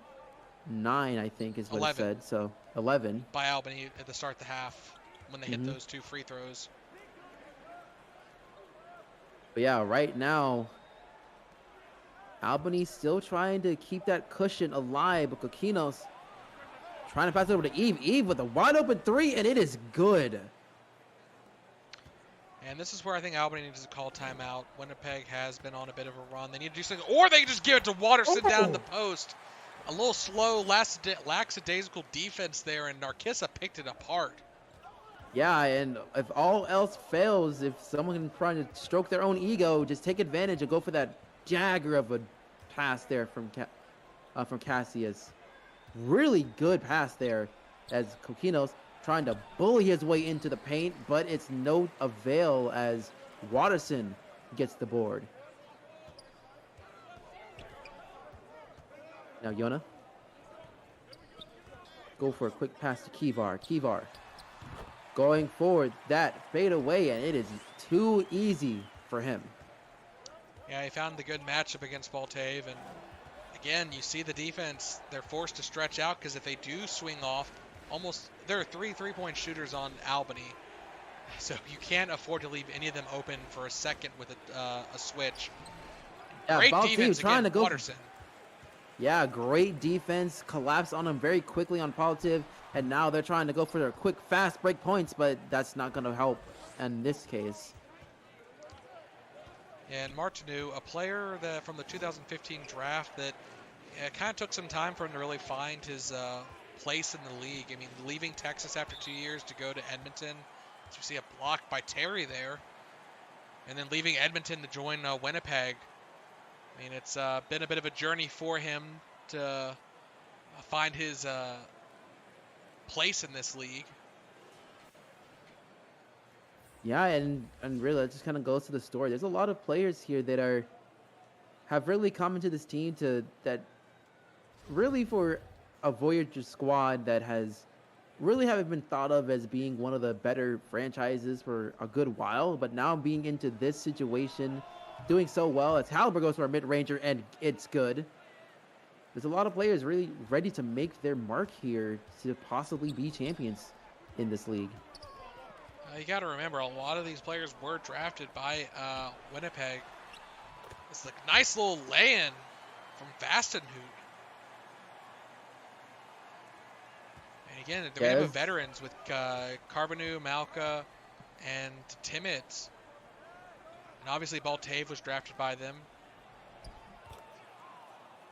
9, I think is what 11. it said. So 11. By Albany at the start of the half when they hit those 2 free throws. But yeah, right now, Albany still trying to keep that cushion alive, but Kokinos trying to pass it over to Eve. Eve with a wide open 3, and it is good. And this is where I think Albany needs to call timeout. Winnipeg has been on a bit of a run. They need to do something, or they can just give it to Watterson down in the post. A little slow, lackadaisical defense there, and Narcissa picked it apart. Yeah, and if all else fails, if someone trying to stroke their own ego, just take advantage and go for that jagger of a pass there from Cassius. Really good pass there as Kokinos trying to bully his way into the paint, but it's no avail as Watterson gets the board. Now Yona. Go for a quick pass to Kivar. Kivar going forward, that fade away, and it is too easy for him. Yeah, he found the good matchup against Baltave, and again, you see the defense, they're forced to stretch out because if they do swing off, there are 3 3-point shooters on Albany, so you can't afford to leave any of them open for a second with a switch. Yeah, great Baltave defense trying again, to go. Watterson. Yeah, great defense. Collapsed on him very quickly on Baltave, and now they're trying to go for their quick, fast break points, but that's not going to help in this case. And Martineau, a player that from the 2015 draft that kind of took some time for him to really find his place in the league. I mean, leaving Texas after 2 years to go to Edmonton. So we see a block by Terry there. And then leaving Edmonton to join Winnipeg. I mean, it's been a bit of a journey for him to find his place in this league. Yeah, and really, that just kind of goes to the story. There's a lot of players here that have really come into this team that really for a Voyager squad that has really haven't been thought of as being one of the better franchises for a good while, but now being into this situation, doing so well. As Halber goes for a mid-ranger, and it's good. There's a lot of players really ready to make their mark here to possibly be champions in this league. You got to remember, a lot of these players were drafted by Winnipeg. It's a nice little lay-in from Vastenhout. And again, we have veterans with Carbonu, Malka, and Timmins. And obviously, Baltave was drafted by them.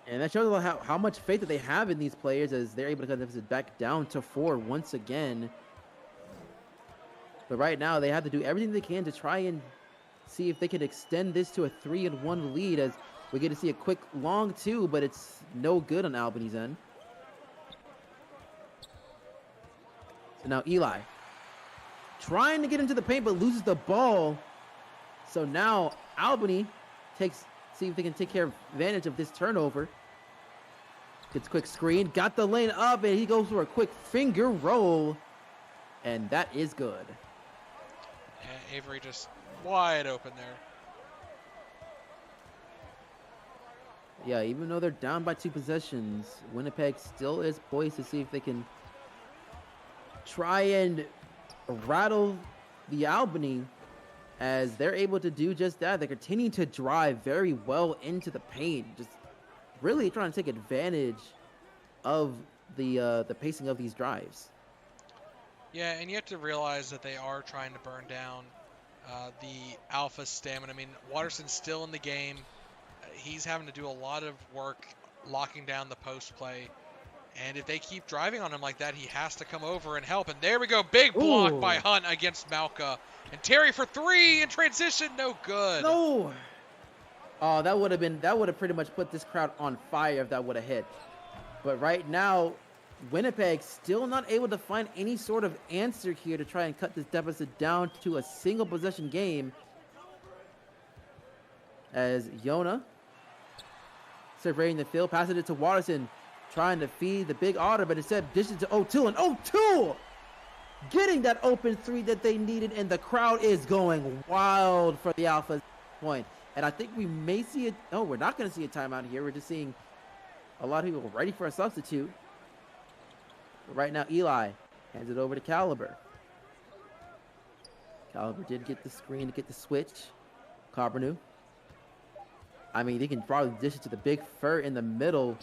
And that shows how much faith that they have in these players as they're able to cut the deficit back down to 4 once again. But right now, they have to do everything they can to try and see if they can extend this to a 3-1 lead, as we get to see a quick long 2, but it's no good on Albany's end. So now Eli trying to get into the paint, but loses the ball. So now Albany see if they can take advantage of this turnover. Gets a quick screen, got the lane up, and he goes for a quick finger roll. And that is good. And Avery just wide open there. Yeah, even though they're down by 2 possessions, Winnipeg still is poised to see if they can try and rattle the Albany, as they're able to do just that. They continue to drive very well into the paint, just really trying to take advantage of the pacing of these drives. Yeah, and you have to realize that they are trying to burn down the Alpha stamina. I mean, Watterson's still in the game. He's having to do a lot of work locking down the post play. And if they keep driving on him like that, he has to come over and help. And there we go. Big block by Hunt against Malka. And Terry for 3 in transition. No good. No. Oh, that would have pretty much put this crowd on fire if that would have hit. But right now, Winnipeg still not able to find any sort of answer here to try and cut this deficit down to a single possession game. As Yona surveying the field, passing it to Watterson, trying to feed the big otter, but instead dishes to O'Toole, and O'Toole getting that open 3 that they needed, and the crowd is going wild for the Alpha point. And I think we may see it. No, we're not going to see a timeout here. We're just seeing a lot of people ready for a substitute. But right now, Eli hands it over to Caliber. Caliber did get the screen to get the switch. Carboneau. I mean, they can probably dish it to the big fur in the middle,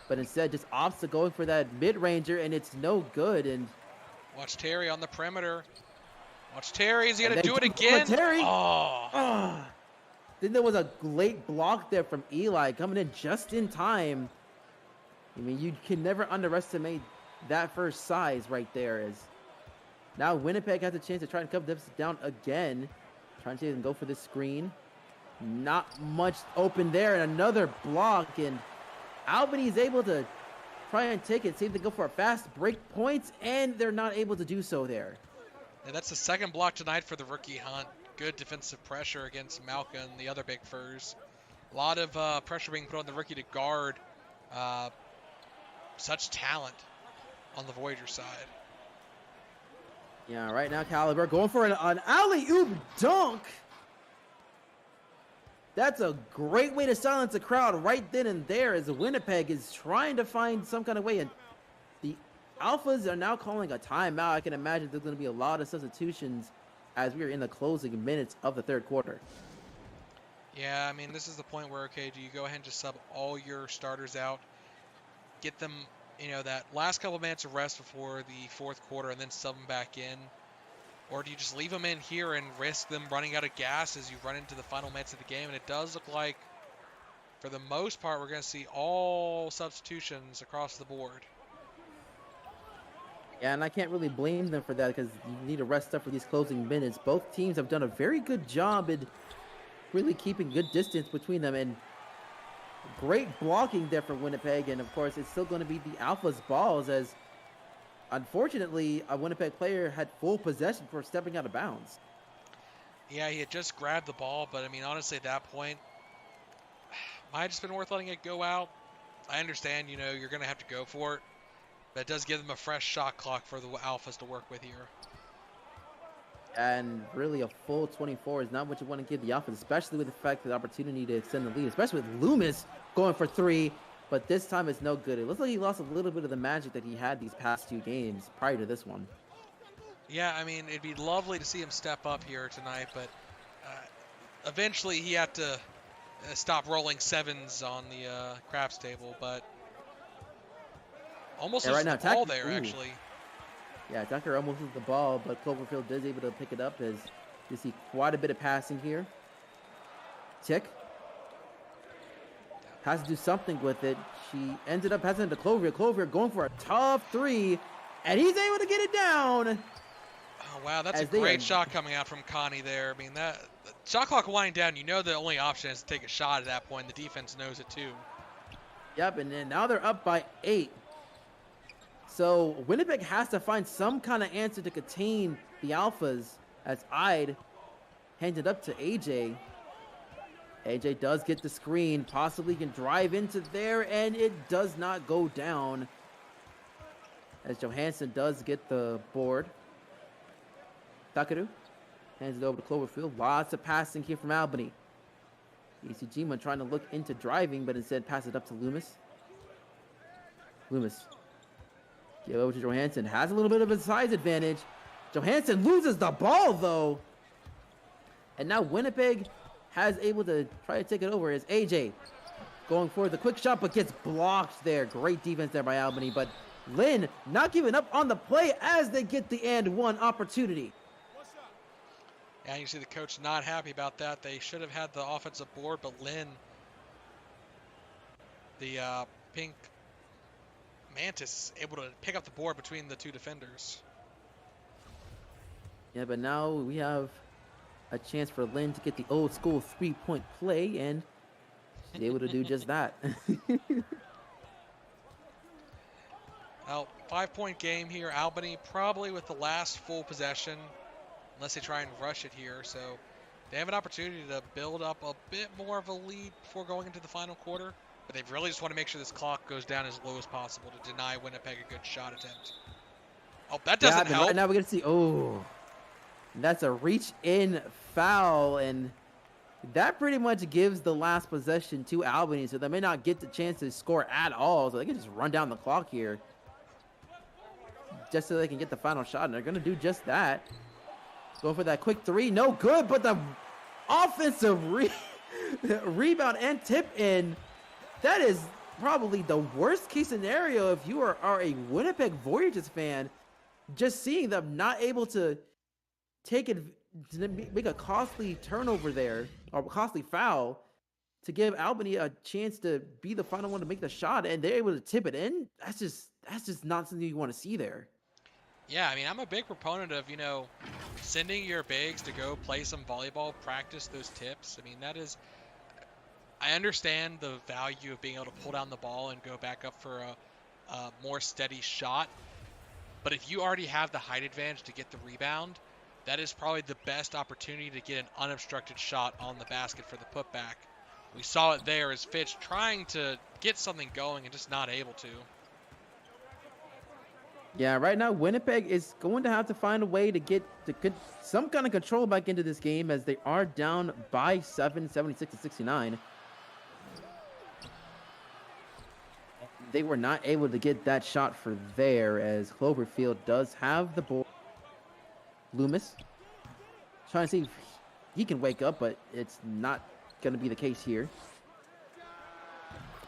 but instead just opts to going for that mid-ranger, and it's no good. And watch Terry on the perimeter. Watch Terry. Is he going to do it again? Terry. Oh. Then there was a late block there from Eli coming in just in time. I mean, you can never underestimate that first size right there. As now Winnipeg has a chance to try and cut this down again. Trying to see if they can go for this screen. Not much open there, and another block, and Albany is able to try and take it, see if they go for a fast break points, and they're not able to do so there. Yeah, that's the second block tonight for the rookie Hunt. Good defensive pressure against Malka and the other big furs. A lot of pressure being put on the rookie to guard such talent on the Voyager side. Yeah, right now Caliber going for an alley-oop dunk. That's a great way to silence the crowd right then and there, as Winnipeg is trying to find some kind of way. And the Alphas are now calling a timeout. I can imagine there's going to be a lot of substitutions as we are in the closing minutes of the third quarter. Yeah, I mean, this is the point where, okay, do you go ahead and just sub all your starters out, get them, that last couple minutes of rest before the fourth quarter, and then sub them back in? Or do you just leave them in here and risk them running out of gas as you run into the final minutes of the game? And it does look like, for the most part, we're going to see all substitutions across the board. Yeah, and I can't really blame them for that, because you need to rest up for these closing minutes. Both teams have done a very good job in really keeping good distance between them, and great blocking there for Winnipeg. And of course, it's still going to be the Alpha's balls, as unfortunately a Winnipeg player had full possession for stepping out of bounds. Yeah, he had just grabbed the ball, but I mean, honestly, at that point, might have just been worth letting it go out. I understand, you're going to have to go for it, but it does give them a fresh shot clock for the Alphas to work with here. And really, a full 24 is not what you want to give the Alphas, especially with the fact that the opportunity to extend the lead, especially with Loomis going for 3, but this time it's no good. It looks like he lost a little bit of the magic that he had these past 2 games prior to this one. Yeah, I mean, it'd be lovely to see him step up here tonight, but eventually he had to stop rolling 7s on the craps table, but almost right now, the ball there, actually. Yeah, Tucker almost loses the ball, but Cloverfield is able to pick it up, as you see quite a bit of passing here. Tick has to do something with it. She ended up passing it to Cloverfield. Cloverfield going for a tough 3, and he's able to get it down. Oh, wow, that's a great shot coming out from Connie there. I mean, that shot clock winding down, the only option is to take a shot at that point. The defense knows it too. Yep, and then now they're up by 8. So Winnipeg has to find some kind of answer to contain the Alphas, as Ide hands it up to AJ. AJ does get the screen, possibly can drive into there, and it does not go down, as Johansson does get the board. Takaru hands it over to Cloverfield. Lots of passing here from Albany. ECGma trying to look into driving, but instead pass it up to Loomis. Loomis. Give over to Johansson. Has a little bit of a size advantage. Johansson loses the ball, though. And now Winnipeg has able to try to take it over as AJ going for the quick shot, but gets blocked there. Great defense there by Albany, but Lynn not giving up on the play as they get the and one opportunity. Yeah, you see the coach not happy about that. They should have had the offensive board, but Lynn, the pink Mantis, able to pick up the board between the two defenders. Yeah, but now we have a chance for Lynn to get the old school 3-point play, and she's able to do just that. Now, 5-point game here. Albany probably with the last full possession, unless they try and rush it here. So they have an opportunity to build up a bit more of a lead before going into the final quarter. But they really just want to make sure this clock goes down as low as possible to deny Winnipeg a good shot attempt. Oh, that doesn't help. Right now we're going to see, that's a reach-in foul, and that pretty much gives the last possession to Albany, so they may not get the chance to score at all, so they can just run down the clock here just so they can get the final shot, and they're going to do just that. Going for that quick three. No good, but the offensive rebound and tip in. That is probably the worst case scenario if you are a Winnipeg Voyagers fan. Just seeing them not able to make a costly turnover there, or costly foul, to give Albany a chance to be the final one to make the shot, and they're able to tip it in. That's just not something you want to see there. Yeah, I mean, I'm a big proponent of, sending your bigs to go play some volleyball, practice those tips. I mean, I understand the value of being able to pull down the ball and go back up for a more steady shot. But if you already have the height advantage to get the rebound, that is probably the best opportunity to get an unobstructed shot on the basket for the putback. We saw it there as Fitch trying to get something going and just not able to. Yeah, right now Winnipeg is going to have to find a way to get some kind of control back into this game, as they are down by 7, 76-69. They were not able to get that shot for there, as Cloverfield does have the ball. Loomis trying to see if he can wake up, but it's not going to be the case here.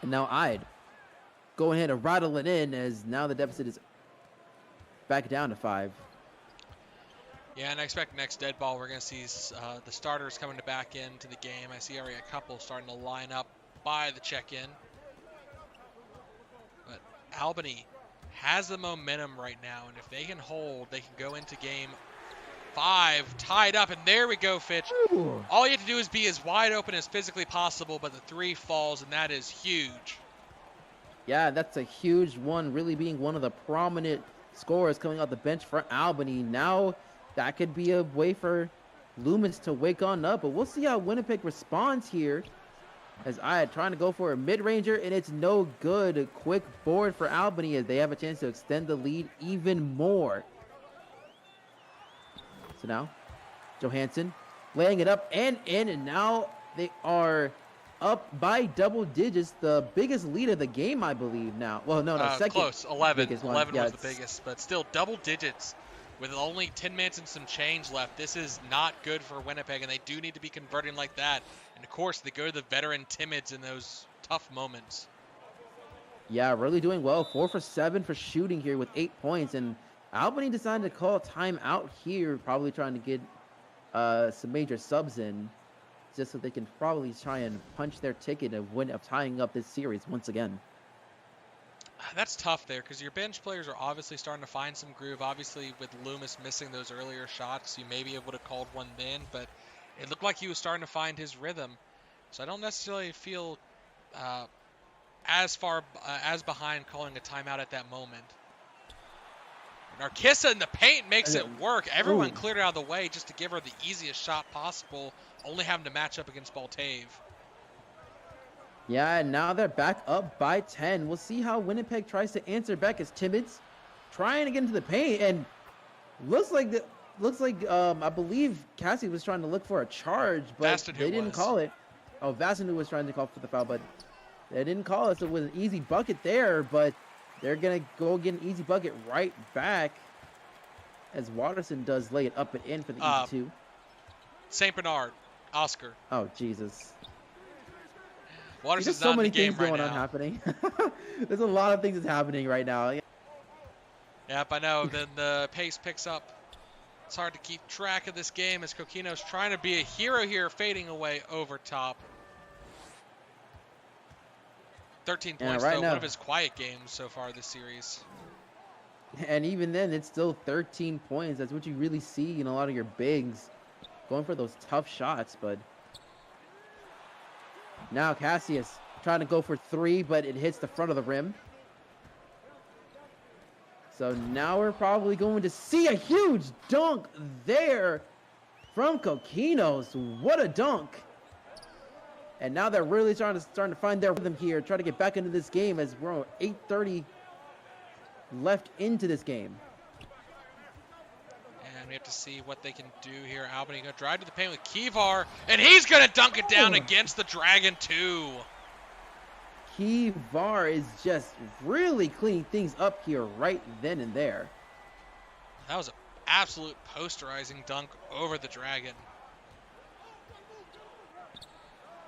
And now Ide go ahead and rattle it in, as now the deficit is back down to 5. Yeah, and I expect next dead ball we're going to see the starters coming back into the game. I see already a couple starting to line up by the check-in. But Albany has the momentum right now, and if they can hold, they can go into game 5 tied up, and there we go, Fitch. Ooh. All you have to do is be as wide open as physically possible, but the 3 falls, and that is huge. Yeah, that's a huge one, really being one of the prominent scorers coming out the bench for Albany. Now that could be a way for Loomis to wake on up, but we'll see how Winnipeg responds here, as I trying to go for a mid-ranger, and it's no good. A quick board for Albany, as they have a chance to extend the lead even more. So now Johansson laying it up and in, and now they are up by double digits, the biggest lead of the game, I believe now. Well, no, second. Close, 11. 11 yeah, was the biggest, but still double digits with only 10 minutes and some change left. This is not good for Winnipeg, and they do need to be converting like that. And, of course, they go to the veteran Timids in those tough moments. Yeah, really doing well. 4 for 7 for shooting here with 8 points, and Albany decided to call timeout here, probably trying to get some major subs in, just so they can probably try and punch their ticket of tying up this series once again. That's tough there, because your bench players are obviously starting to find some groove. Obviously, with Loomis missing those earlier shots, you maybe would have called one then, but it looked like he was starting to find his rhythm. So I don't necessarily feel as behind calling a timeout at that moment. Narkissa in the paint makes it work. Everyone cleared out of the way just to give her the easiest shot possible, only having to match up against Baltave. Yeah, and now they're back up by 10. We'll see how Winnipeg tries to answer back, as Timids trying to get into the paint, and looks like I believe Cassie was trying to look for a charge, but they didn't call it. Oh, Vassanu was trying to call for the foul, but they didn't call it, so it was an easy bucket there, but they're going to go get an easy bucket right back, as Watterson does lay it up and in for the easy 2. St. Bernard, Oscar. Oh, Jesus. Waters There's is so not in the many game things right going on now. happening. There's a lot of things that's happening right now. Yep, I know. Then the pace picks up. It's hard to keep track of this game as Coquino's trying to be a hero here, fading away over top. 13 And points, right though, one now, of his quiet games so far this series. and even then, it's still 13 points. That's what you really see in a lot of your bigs, going for those tough shots. But now Cassius trying to go for 3, but it hits the front of the rim. So now we're probably going to see a huge dunk there from Coquinos. What a dunk. And now they're really starting to find their rhythm here, try to get back into this game as we're 8:30 left into this game. And we have to see what they can do here. Albany going to drive to the paint with Kivar, and he's going to dunk it down against the Dragon, too. Kivar is just really cleaning things up here right then and there. That was an absolute posterizing dunk over the Dragon.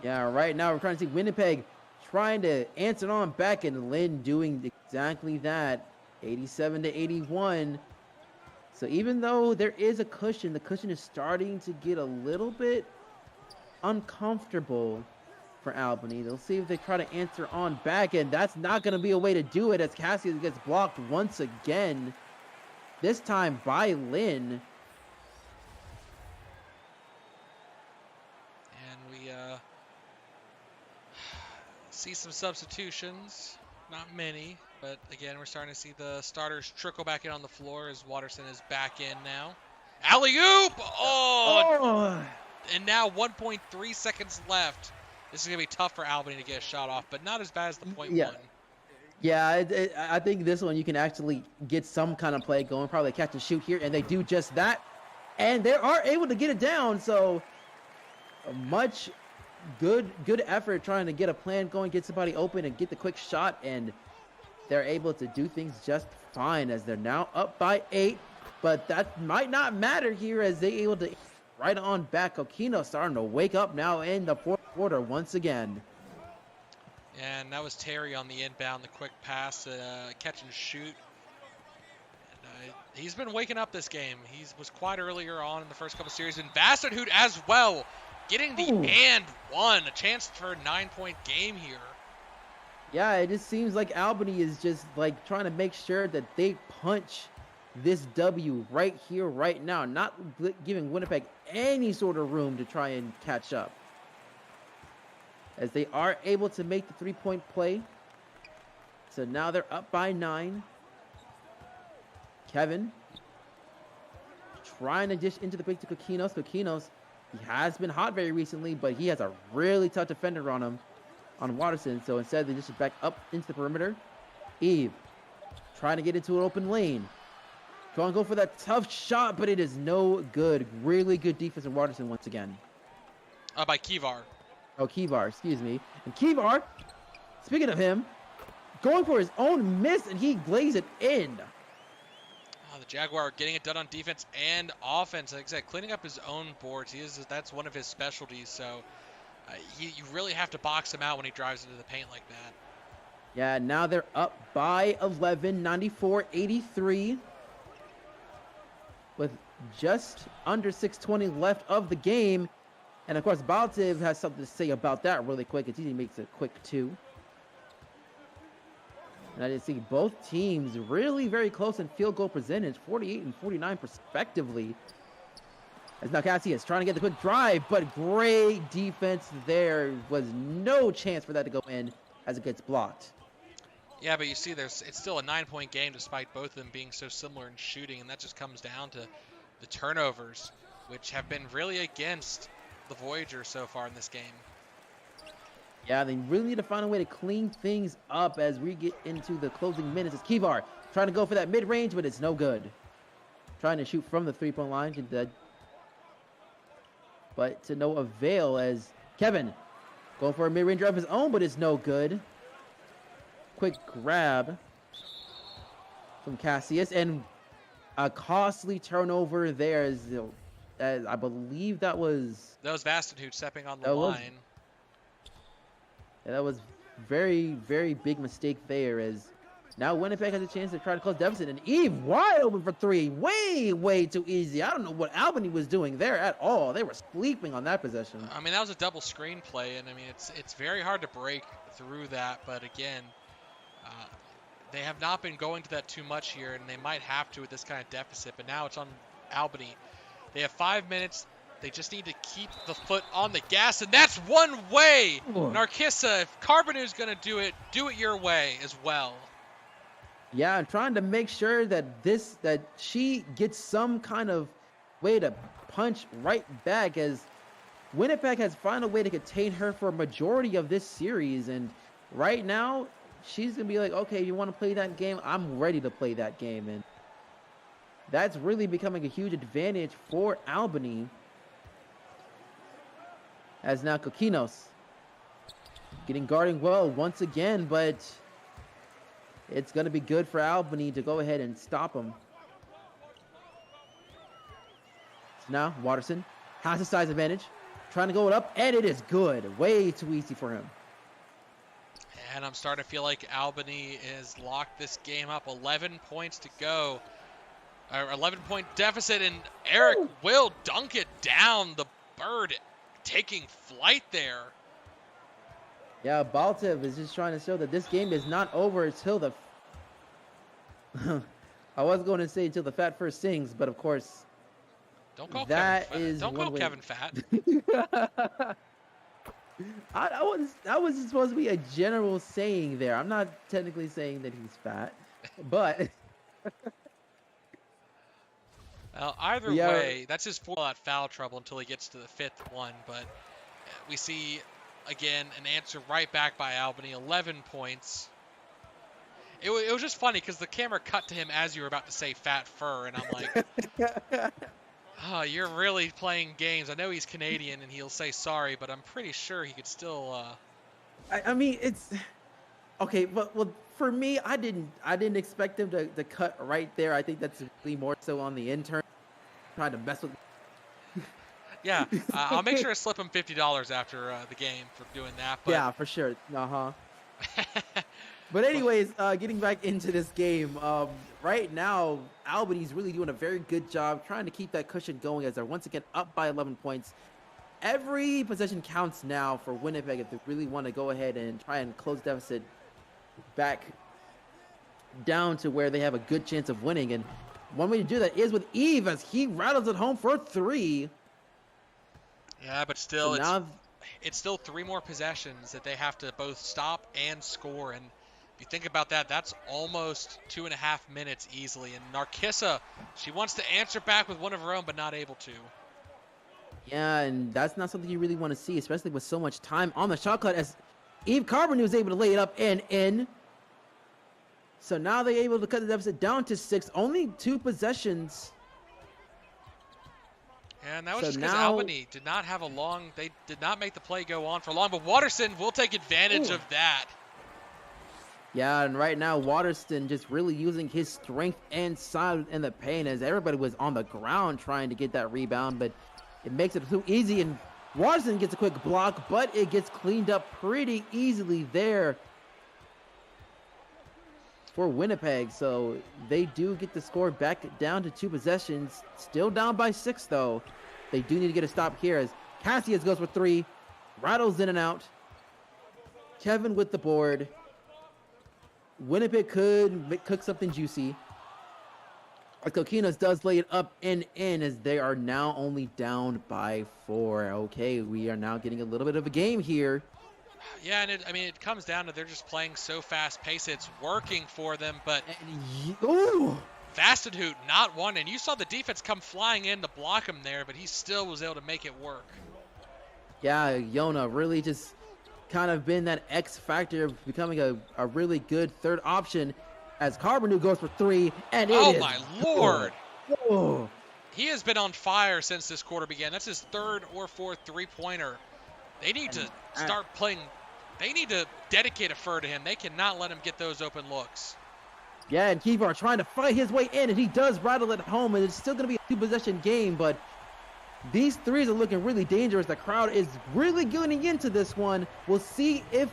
Yeah, right now we're trying to see Winnipeg trying to answer on back, and Lynn doing exactly that, 87-81. So even though there is a cushion, the cushion is starting to get a little bit uncomfortable for Albany. They'll see if they try to answer on back, and that's not going to be a way to do it as Cassius gets blocked once again, this time by Lynn. And we see some substitutions. Not many, but again, we're starting to see the starters trickle back in on the floor as Waterson is back in now. Alley-oop! Oh! And now 1.3 seconds left. This is going to be tough for Albany to get a shot off, but not as bad as the point one. Yeah, I think this one you can actually get some kind of play going, probably catch and shoot here, and they do just that. And they are able to get it down, so a much good effort trying to get a plan going, get somebody open and get the quick shot, and they're able to do things just fine as they're now up by 8. But that might not matter here as they able to right on back. Coquino starting to wake up now in the fourth quarter once again. And that was Terry on the inbound, the quick pass, catch and shoot. And, he's been waking up this game. He was quiet earlier on in the first couple series. And Vasserhoot as well, getting the and one, a chance for a 9-point game here. Yeah, it just seems like Albany is just like trying to make sure that they punch this W right here, right now, not giving Winnipeg any sort of room to try and catch up. As they are able to make the 3-point play. So now they're up by 9. Kevin trying to dish into the break to Coquinos. Coquinos, he has been hot very recently, but he has a really tough defender on him, on Waterson. So instead, they just back up into the perimeter. Eve trying to get into an open lane. Trying to go for that tough shot, but it is no good. Really good defense from Waterson once again. By Kivar. Oh, Kivar, excuse me. And Kivar, speaking of him, going for his own miss, and he lays it in. Oh, the Jaguar getting it done on defense and offense. Like I said, cleaning up his own boards. That's one of his specialties. So you really have to box him out when he drives into the paint like that. Yeah, now they're up by 11, 94-83. With just under 6:20 left of the game. And of course, Baltiv has something to say about that really quick. It's easy makes a quick 2. And I did see both teams really very close in field goal percentage, 48 and 49 respectively. As now Cassius trying to get the quick drive, but great defense there. Was no chance for that to go in as it gets blocked. Yeah, but you see, it's still a 9-point game despite both of them being so similar in shooting, and that just comes down to the turnovers, which have been really against the Voyager so far in this game. Yeah, they really need to find a way to clean things up as we get into the closing minutes. It's Kivar trying to go for that mid-range, but it's no good. Trying to shoot from the 3-point line, but to no avail as Kevin going for a mid-range of his own, but it's no good. Quick grab from Cassius, and a costly turnover there as I believe that was Vasserhoot stepping on the line. And that was very, very big mistake there as now Winnipeg has a chance to try to close deficit. And Eve wide open for three. Way, way too easy. I don't know what Albany was doing there at all. They were sleeping on that possession. I mean, that was a double screen play, and I mean, it's very hard to break through that. But again, they have not been going to that too much here, and they might have to with this kind of deficit. But now it's on Albany. They have 5 minutes. They just need to keep the foot on the gas, and that's one way. Narcissa, if Carboneau's going to do it your way as well. Yeah, I'm trying to make sure that she gets some kind of way to punch right back, as Winnipeg has found a way to contain her for a majority of this series. And right now, she's going to be like, okay, you want to play that game? I'm ready to play that game. And that's really becoming a huge advantage for Albany. As now Kokinos getting guarding well once again, but it's going to be good for Albany to go ahead and stop him. So now Watterson has a size advantage, trying to go it up, and it is good. Way too easy for him. And I'm starting to feel like Albany has locked this game up. 11 points to go. 11-point deficit, and Eric will dunk it down. The bird taking flight there. Yeah, Baltev is just trying to show that this game is not over until the... I was going to say until the fat first sings, but of course... Don't call that Kevin is fat. Don't call Kevin fat. That was supposed to be a general saying there. I'm not technically saying that he's fat, but... Well, either way, that's his foul trouble until he gets to the fifth one. But we see, again, an answer right back by Albany, 11 points. It was just funny because the camera cut to him as you were about to say fat fur, and I'm like, oh, you're really playing games. I know he's Canadian, and he'll say sorry, but I'm pretty sure he could still... I mean, it's... Okay, but well, for me, I didn't expect him to cut right there. I think that's really more so on the intern trying to mess with. Yeah, I'll make sure to slip him $50 after the game for doing that. But... Yeah, for sure. But anyways, getting back into this game, right now Albany's really doing a very good job trying to keep that cushion going as they're once again up by 11 points. Every possession counts now for Winnipeg if they really want to go ahead and try and close deficit back down to where they have a good chance of winning. And one way to do that is with Eve as he rattles it home for three. Yeah, but still, so it's still 3 more possessions that they have to both stop and score. And if you think about that, that's almost 2.5 minutes easily. And Narcissa, she wants to answer back with one of her own, but not able to. Yeah, and that's not something you really want to see, especially with so much time on the shot clock, as Eve Carboneau was able to lay it up and in. So now they're able to cut the deficit down to 6. Only 2 possessions. And that was just because Albany did not have they did not make the play go on for long, but Watterson will take advantage of that. Yeah, and right now Watterson just really using his strength and size in the paint as everybody was on the ground trying to get that rebound, but it makes it too easy, and Watterson gets a quick block, but it gets cleaned up pretty easily there for Winnipeg. So they do get the score back down to 2 possessions. Still down by 6, though. They do need to get a stop here as Cassius goes for 3. Rattles in and out. Kevin with the board. Winnipeg could cook something juicy. Kokinos does lay it up and in as they are now only down by 4. Okay, we are now getting a little bit of a game here. Yeah, and it comes down to they're just playing so fast-paced. It's working for them, but Vastenhout not one. And you saw the defense come flying in to block him there, but he still was able to make it work. Yeah, Yona really just kind of been that X factor of becoming a really good third option as Carboneau goes for 3, and oh my lord! Oh. He has been on fire since this quarter began. That's his 3rd or 4th 3-pointer. They need to start playing. They need to dedicate a fur to him. They cannot let him get those open looks. Yeah, and Kivar trying to fight his way in, and he does rattle it home, and it's still going to be a 2-possession game, but these threes are looking really dangerous. The crowd is really getting into this one. We'll see if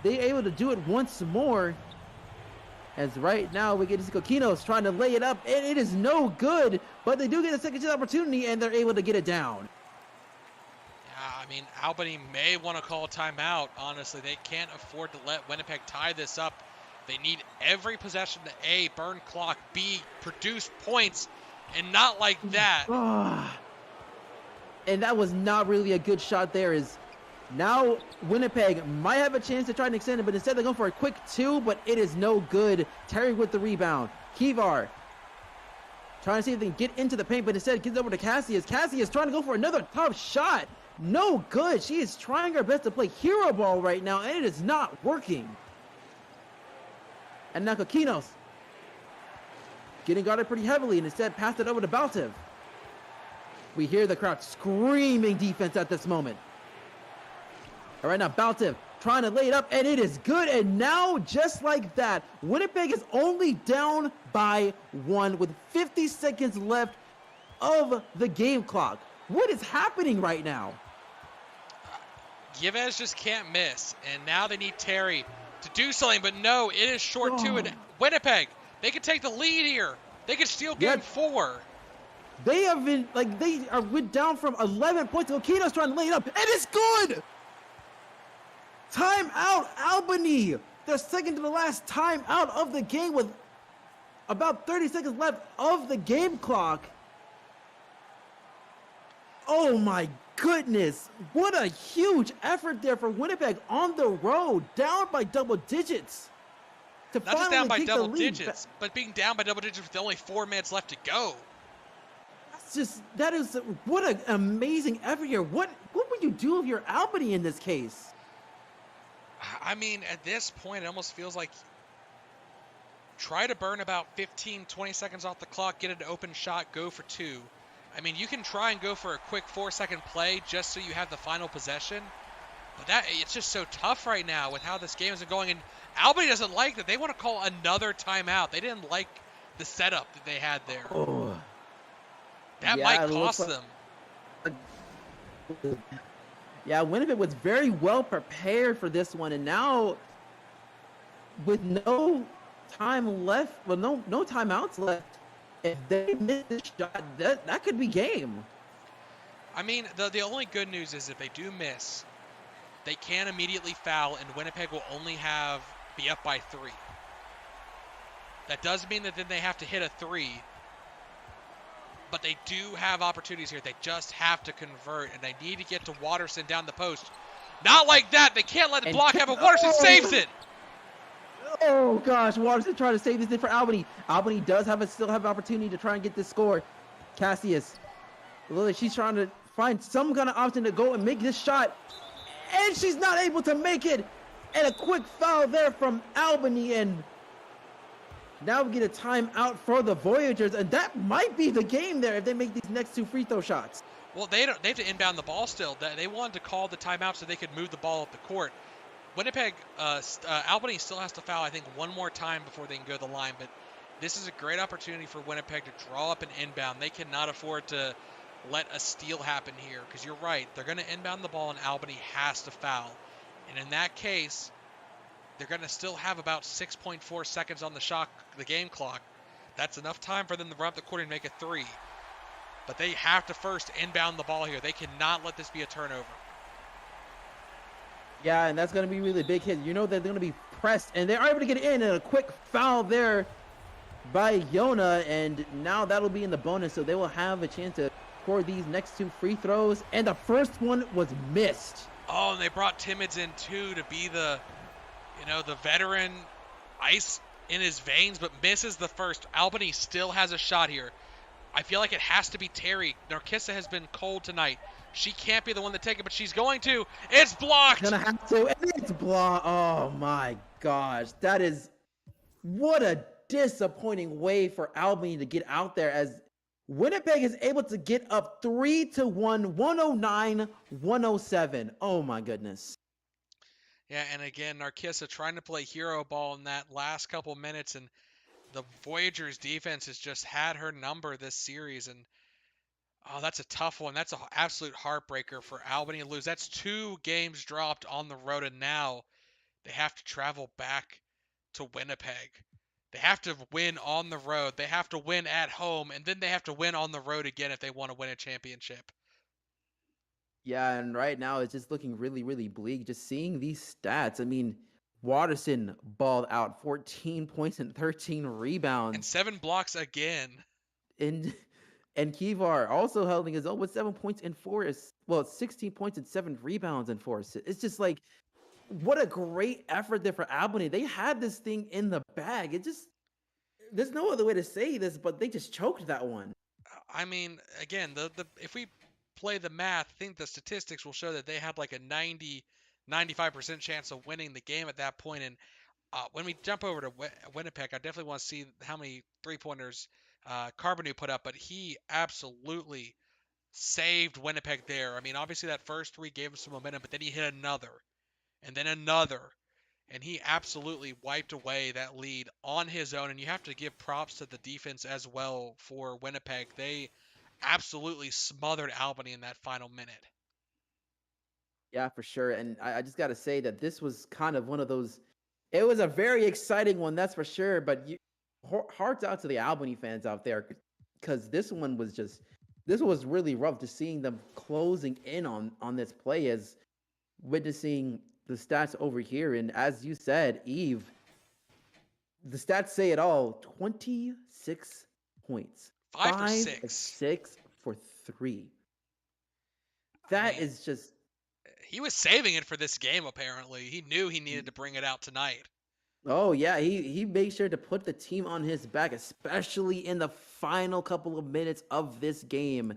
they able to do it once more. As right now we get to see Coquinos trying to lay it up, and it is no good. But they do get a second chance opportunity, and they're able to get it down. Yeah, I mean, Albany may want to call a timeout. Honestly, they can't afford to let Winnipeg tie this up. They need every possession to A, burn clock, B, produce points, and not like that. And that was not really a good shot there. Is now Winnipeg might have a chance to try and extend it, but instead they're going for a quick 2, but it is no good. Terry with the rebound. Kivar trying to see if they can get into the paint, but instead gives over to Cassius. Cassius trying to go for another tough shot. No good. She is trying her best to play hero ball right now, and it is not working. And now Coquinos getting guarded pretty heavily, and instead passed it over to Baltiv. We hear the crowd screaming defense at this moment. All right, now Baltiv trying to lay it up, and it is good. And now, just like that, Winnipeg is only down by 1 with 50 seconds left of the game clock. What is happening right now? Givez just can't miss, and now they need Terry to do something, but no, it is short too. And Winnipeg, they can take the lead here. They can steal game 4. They have been, like, they are down from 11 points. Coquinos trying to lay it up, and it's good! Timeout, Albany! Their second to the last timeout of the game with about 30 seconds left of the game clock. Oh my goodness. What a huge effort there for Winnipeg on the road, down by double digits. Not just down by double digits, but being down by double digits with only 4 minutes left to go. That is, what an amazing effort here. What would you do if you're Albany in this case? I mean, at this point, it almost feels like try to burn about 15, 20 seconds off the clock, get an open shot, go for 2. I mean, you can try and go for a quick 4-second play just so you have the final possession. But it's just so tough right now with how this game is going. And Albany doesn't like that. They want to call another timeout. They didn't like the setup that they had there. That might cost them. Yeah, Winnipeg was very well prepared for this one, and now with no time left, well, no timeouts left, if they miss this shot, that could be game. I mean, the only good news is if they do miss, they can immediately foul, and Winnipeg will only be up by 3. That does mean that then they have to hit a 3. But they do have opportunities here. They just have to convert, and they need to get to Watterson down the post. Not like that. They can't let the block happen. Watterson saves it. Oh, gosh. Watterson trying to save this thing for Albany. Albany does still have an opportunity to try and get this score. Cassius. Lily, she's trying to find some kind of option to go and make this shot. And she's not able to make it. And a quick foul there from Albany, and now we get a timeout for the Voyagers, and that might be the game there if they make these next 2 free throw shots. Well, they have to inbound the ball still. They wanted to call the timeout so they could move the ball up the court. Winnipeg, Albany still has to foul, I think, 1 more time before they can go to the line, but this is a great opportunity for Winnipeg to draw up an inbound. They cannot afford to let a steal happen here, because you're right. They're going to inbound the ball, and Albany has to foul. And in that case, they're going to still have about 6.4 seconds on the game clock. That's enough time for them to run up the court and make a 3. But they have to first inbound the ball here. They cannot let this be a turnover. Yeah, and that's going to be really big hit. You know they're going to be pressed, and they're able to get it in, and a quick foul there by Yona, and now that'll be in the bonus, so they will have a chance to score these next 2 free throws, and the first one was missed. Oh, and they brought Timmons in too to be the veteran, ice in his veins, but misses the first. Albany still has a shot here. I feel like it has to be Terry. Narcissa has been cold tonight. She can't be the one to take it, but she's going to. It's blocked. Gonna have to, and it's blocked. Oh my gosh, that is what a disappointing way for Albany to get out there, as Winnipeg is able to get up 3-1, 109-107. Oh my goodness. Yeah, and again, Narcissa trying to play hero ball in that last couple minutes, and the Voyagers defense has just had her number this series, and that's a tough one. That's an absolute heartbreaker for Albany to lose. That's 2 games dropped on the road, and now they have to travel back to Winnipeg. They have to win on the road. They have to win at home, and then they have to win on the road again if they want to win a championship. Yeah, and right now it's just looking really, really bleak. Just seeing these stats. I mean, Watterson balled out 14 points and 13 And rebounds. 7 blocks again. And and Kivar also holding his own with 7 points and 16 points and 7 rebounds and 4 assists. It's just like what a great effort there for Albany. They had this thing in the bag. It just there's no other way to say this, but they just choked that one. I mean, again, the if we play the math, I think the statistics will show that they had like a 95% chance of winning the game at that point. And when we jump over to Winnipeg, I definitely want to see how many 3-pointers Carbonu put up, but he absolutely saved Winnipeg there. I mean, obviously that first three gave him some momentum, but then he hit another, and then another, and he absolutely wiped away that lead on his own. And you have to give props to the defense as well for Winnipeg. They absolutely smothered Albany in that final minute. Yeah, for sure. And I just got to say that this was kind of one of those. It was a very exciting one, that's for sure. But hearts out to the Albany fans out there, because this was really rough. Just seeing them closing in on this play, as witnessing the stats over here. And as you said, Eve, the stats say it all: 26 points, 5 for 6. 6 for 3. I That mean, is just he was saving it for this game. Apparently, he knew he needed to bring it out tonight. Oh yeah, he made sure to put the team on his back, especially in the final couple of minutes of this game.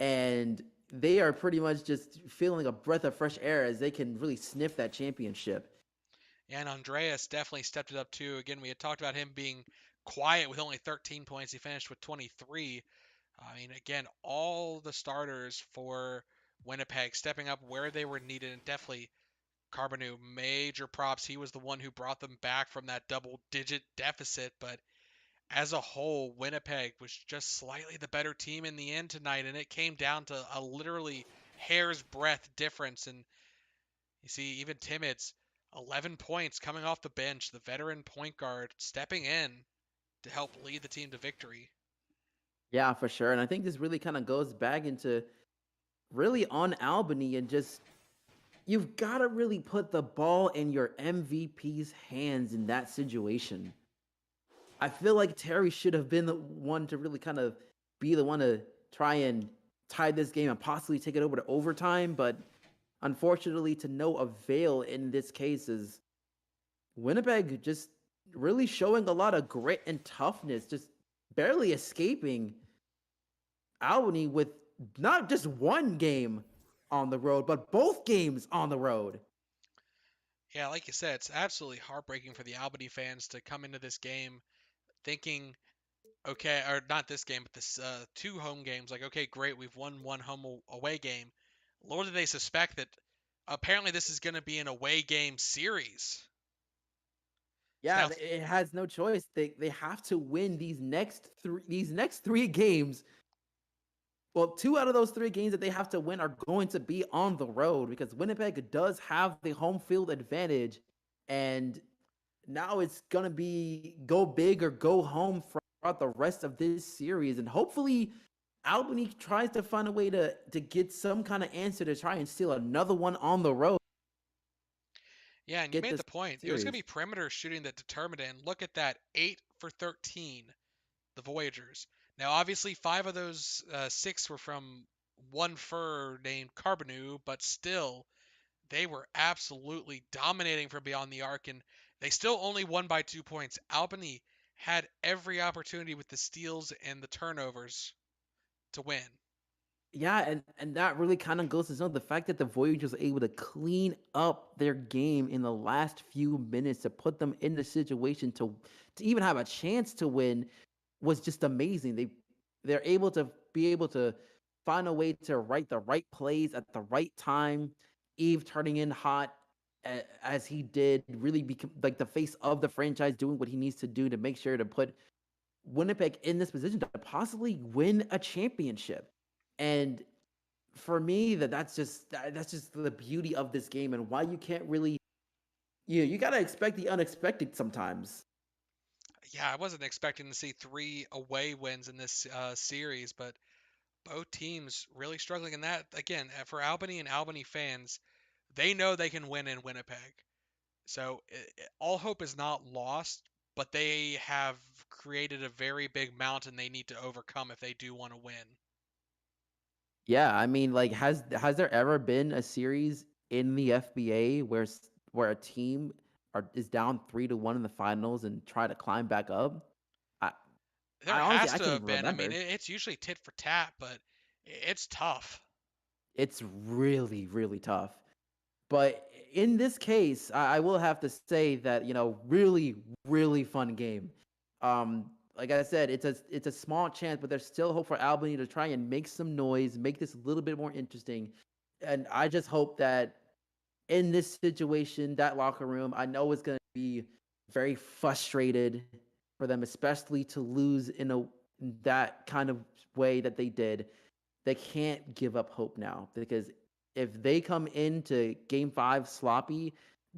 And they are pretty much just feeling a breath of fresh air as they can really sniff that championship. And Andreas definitely stepped it up too. Again, we had talked about him being quiet with only 13 points. He finished with 23. I mean, again, all the starters for Winnipeg stepping up where they were needed, and definitely Carbonu, major props. He was the one who brought them back from that double-digit deficit. But as a whole, Winnipeg was just slightly the better team in the end tonight, and it came down to a literally hair's breadth difference. And you see, even Timmins, 11 points coming off the bench, the veteran point guard stepping in to help lead the team to victory. Yeah, for sure. And I think this really kind of goes back into really on Albany, and just you've got to really put the ball in your MVP's hands in that situation. I feel like Terry should have been the one to really kind of be the one to try and tie this game and possibly take it over to overtime, but unfortunately to no avail in this case, is Winnipeg just really showing a lot of grit and toughness, just barely escaping Albany with not just one game on the road, but both games on the road. Yeah, like you said, it's absolutely heartbreaking for the Albany fans to come into this game thinking, okay, or not this game, but this 2 home games, like, okay, great, we've won one home away game. Little did they suspect that apparently this is going to be an away game series. So Yeah, now, it has no choice. They have to win these next 3 games. Well, 2 out of those 3 games that they have to win are going to be on the road, because Winnipeg does have the home field advantage, and now it's gonna be go big or go home throughout the rest of this series. And hopefully Albany tries to find a way to get some kind of answer to try and steal another one on the road. yeah, and you Get made this the point. It was going to series. be perimeter shooting that determined it. And look at that, 8 for 13, the Voyagers. Now, obviously, 5 of those 6 were from one fur named Carbonu, but still, they were absolutely dominating from beyond the arc, and they still only won by 2 points. Albany had every opportunity with the steals and the turnovers to win. Yeah, and that really kind of goes to show the fact that the Voyagers were able to clean up their game in the last few minutes to put them in the situation to even have a chance to win was just amazing. They're able to find a way to write the right plays at the right time. Eve turning in hot as he did, really become like the face of the franchise, doing what he needs to do to make sure to put Winnipeg in this position to possibly win a championship. And for me, that's just the beauty of this game, and why you can't really You gotta expect the unexpected sometimes. Yeah, I wasn't expecting to see three away wins in this series, but both teams really struggling in that. Again, for Albany and Albany fans, they know they can win in Winnipeg. So all hope is not lost, but they have created a very big mountain they need to overcome if they do want to win. Yeah, I mean, like, has there ever been a series in the FBA where a team is down 3-1 in the finals and try to climb back up? I There I honestly has I to can't have even been. I mean, remember. it's usually tit for tat, but it's tough. It's really, really tough. But in this case, I will have to say that, really, really fun game. Like I said, it's a small chance, but there's still hope for Albany to try and make some noise, make this a little bit more interesting. And I just hope that in this situation, that locker room, I know it's going to be very frustrated for them, especially to lose in that kind of way that they did. They can't give up hope now because if they come into game 5 sloppy,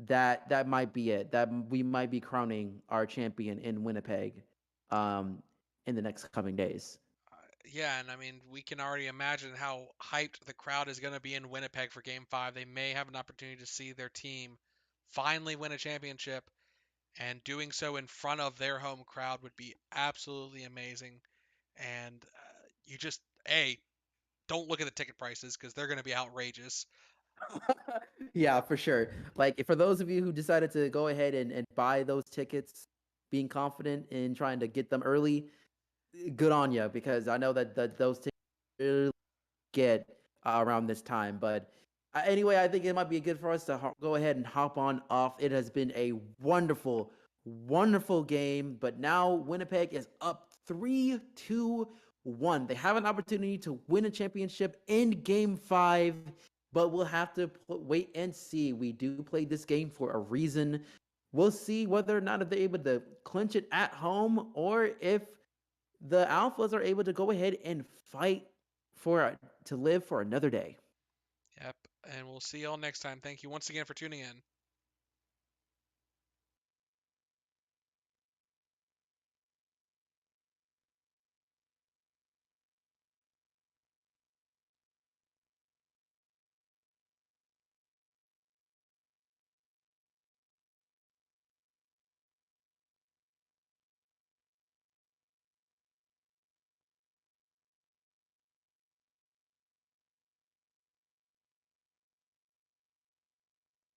that might be it. That we might be crowning our champion in Winnipeg um in the next coming days. Yeah, and I mean, we can already imagine how hyped the crowd is going to be in Winnipeg for Game 5. They may have an opportunity to see their team finally win a championship, and doing so in front of their home crowd would be absolutely amazing. And you just, A, don't look at the ticket prices because they're going to be outrageous. Yeah, for sure. Like for those of you who decided to go ahead and buy those tickets, being confident in trying to get them early, good on you because I know that those tickets get around this time. But anyway, I think it might be good for us to go ahead and hop on off. It has been a wonderful, wonderful game. But now Winnipeg is up 3-1. They have an opportunity to win a championship in game 5. But we'll have to wait and see. We do play this game for a reason. We'll see whether or not if they're able to clinch it at home or if the Alphas are able to go ahead and fight to live for another day. Yep. And we'll see y'all next time. Thank you once again for tuning in.